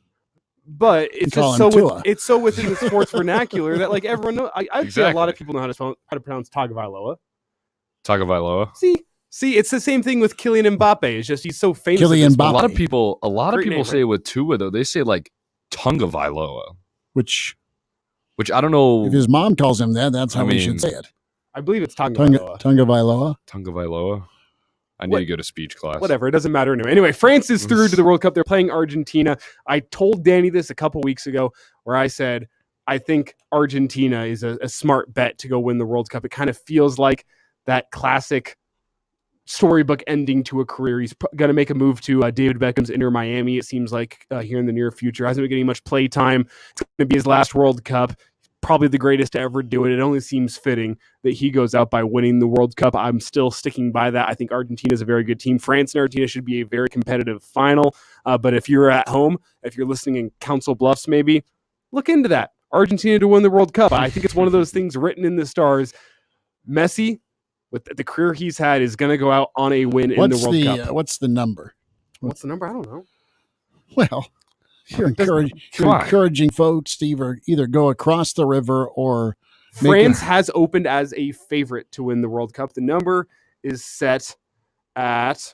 Speaker 4: but it's just it's so within the sports vernacular that like everyone knows. I'd say a lot of people know how to pronounce Tagovailoa.
Speaker 3: Tagovailoa.
Speaker 4: See, it's the same thing with Kylian Mbappe. It's just he's so famous.
Speaker 2: Kylian Mbappe.
Speaker 3: A lot of people
Speaker 4: name,
Speaker 3: say with Tua though. They say like Tagovailoa,
Speaker 2: which
Speaker 3: I don't know.
Speaker 2: If his mom calls him that, that's how we should say it.
Speaker 4: I believe it's Tagovailoa.
Speaker 2: Tagovailoa.
Speaker 3: I need to go to speech class.
Speaker 4: Whatever, it doesn't matter anyway. Anyway, France is through to the World Cup. They're playing Argentina. I told Danny this a couple weeks ago where I said, I think Argentina is a smart bet to go win the World Cup. It kind of feels like that classic storybook ending to a career. He's going to make a move to David Beckham's Inter Miami, it seems like, here in the near future. Hasn't been getting much play time. It's going to be his last World Cup. Probably the greatest to ever do it. It only seems fitting that he goes out by winning the World Cup. I'm still sticking by that. I think Argentina is a very good team. France and Argentina should be a very competitive final. But if you're at home, if you're listening in Council Bluffs, maybe look into that. Argentina to win the World Cup. I think it's one of those things written in the stars. Messi, with the career he's had, is going to go out on a win in the World Cup.
Speaker 2: What's the number?
Speaker 4: What's the number? I don't know.
Speaker 2: Well, you're encouraging folks to either go across the river or
Speaker 4: France has opened as a favorite to win the World Cup. The number is set at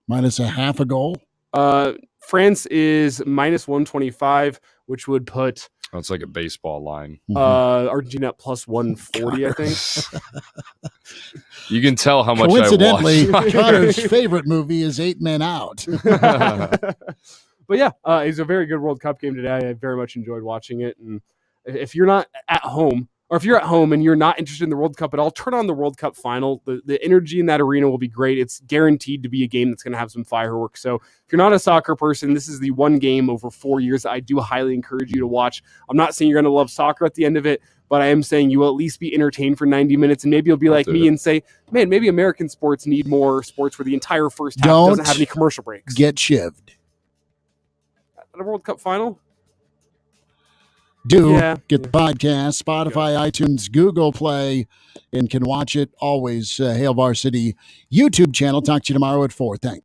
Speaker 2: minus a half a goal.
Speaker 4: France is minus 125, which would put
Speaker 3: it's like a baseball line.
Speaker 4: Argentina at plus 140, I think.
Speaker 3: You can tell how much
Speaker 2: coincidentally,
Speaker 3: I watch.
Speaker 2: Connor's favorite movie is 8 Men Out.
Speaker 4: But yeah, it was a very good World Cup game today. I very much enjoyed watching it. And if you're not at home, or if you're at home and you're not interested in the World Cup at all, turn on the World Cup final. The energy in that arena will be great. It's guaranteed to be a game that's going to have some fireworks. So if you're not a soccer person, this is the one game over 4 years that I do highly encourage you to watch. I'm not saying you're going to love soccer at the end of it, but I am saying you will at least be entertained for 90 minutes, and maybe you'll be like me and say, man, maybe American sports need more sports where the entire first half doesn't have any commercial breaks.
Speaker 2: Get shivved.
Speaker 4: At a World Cup final?
Speaker 2: Get the podcast, Spotify, iTunes, Google Play, and can watch it always. Hail Varsity YouTube channel. Talk to you tomorrow at 4. Thanks.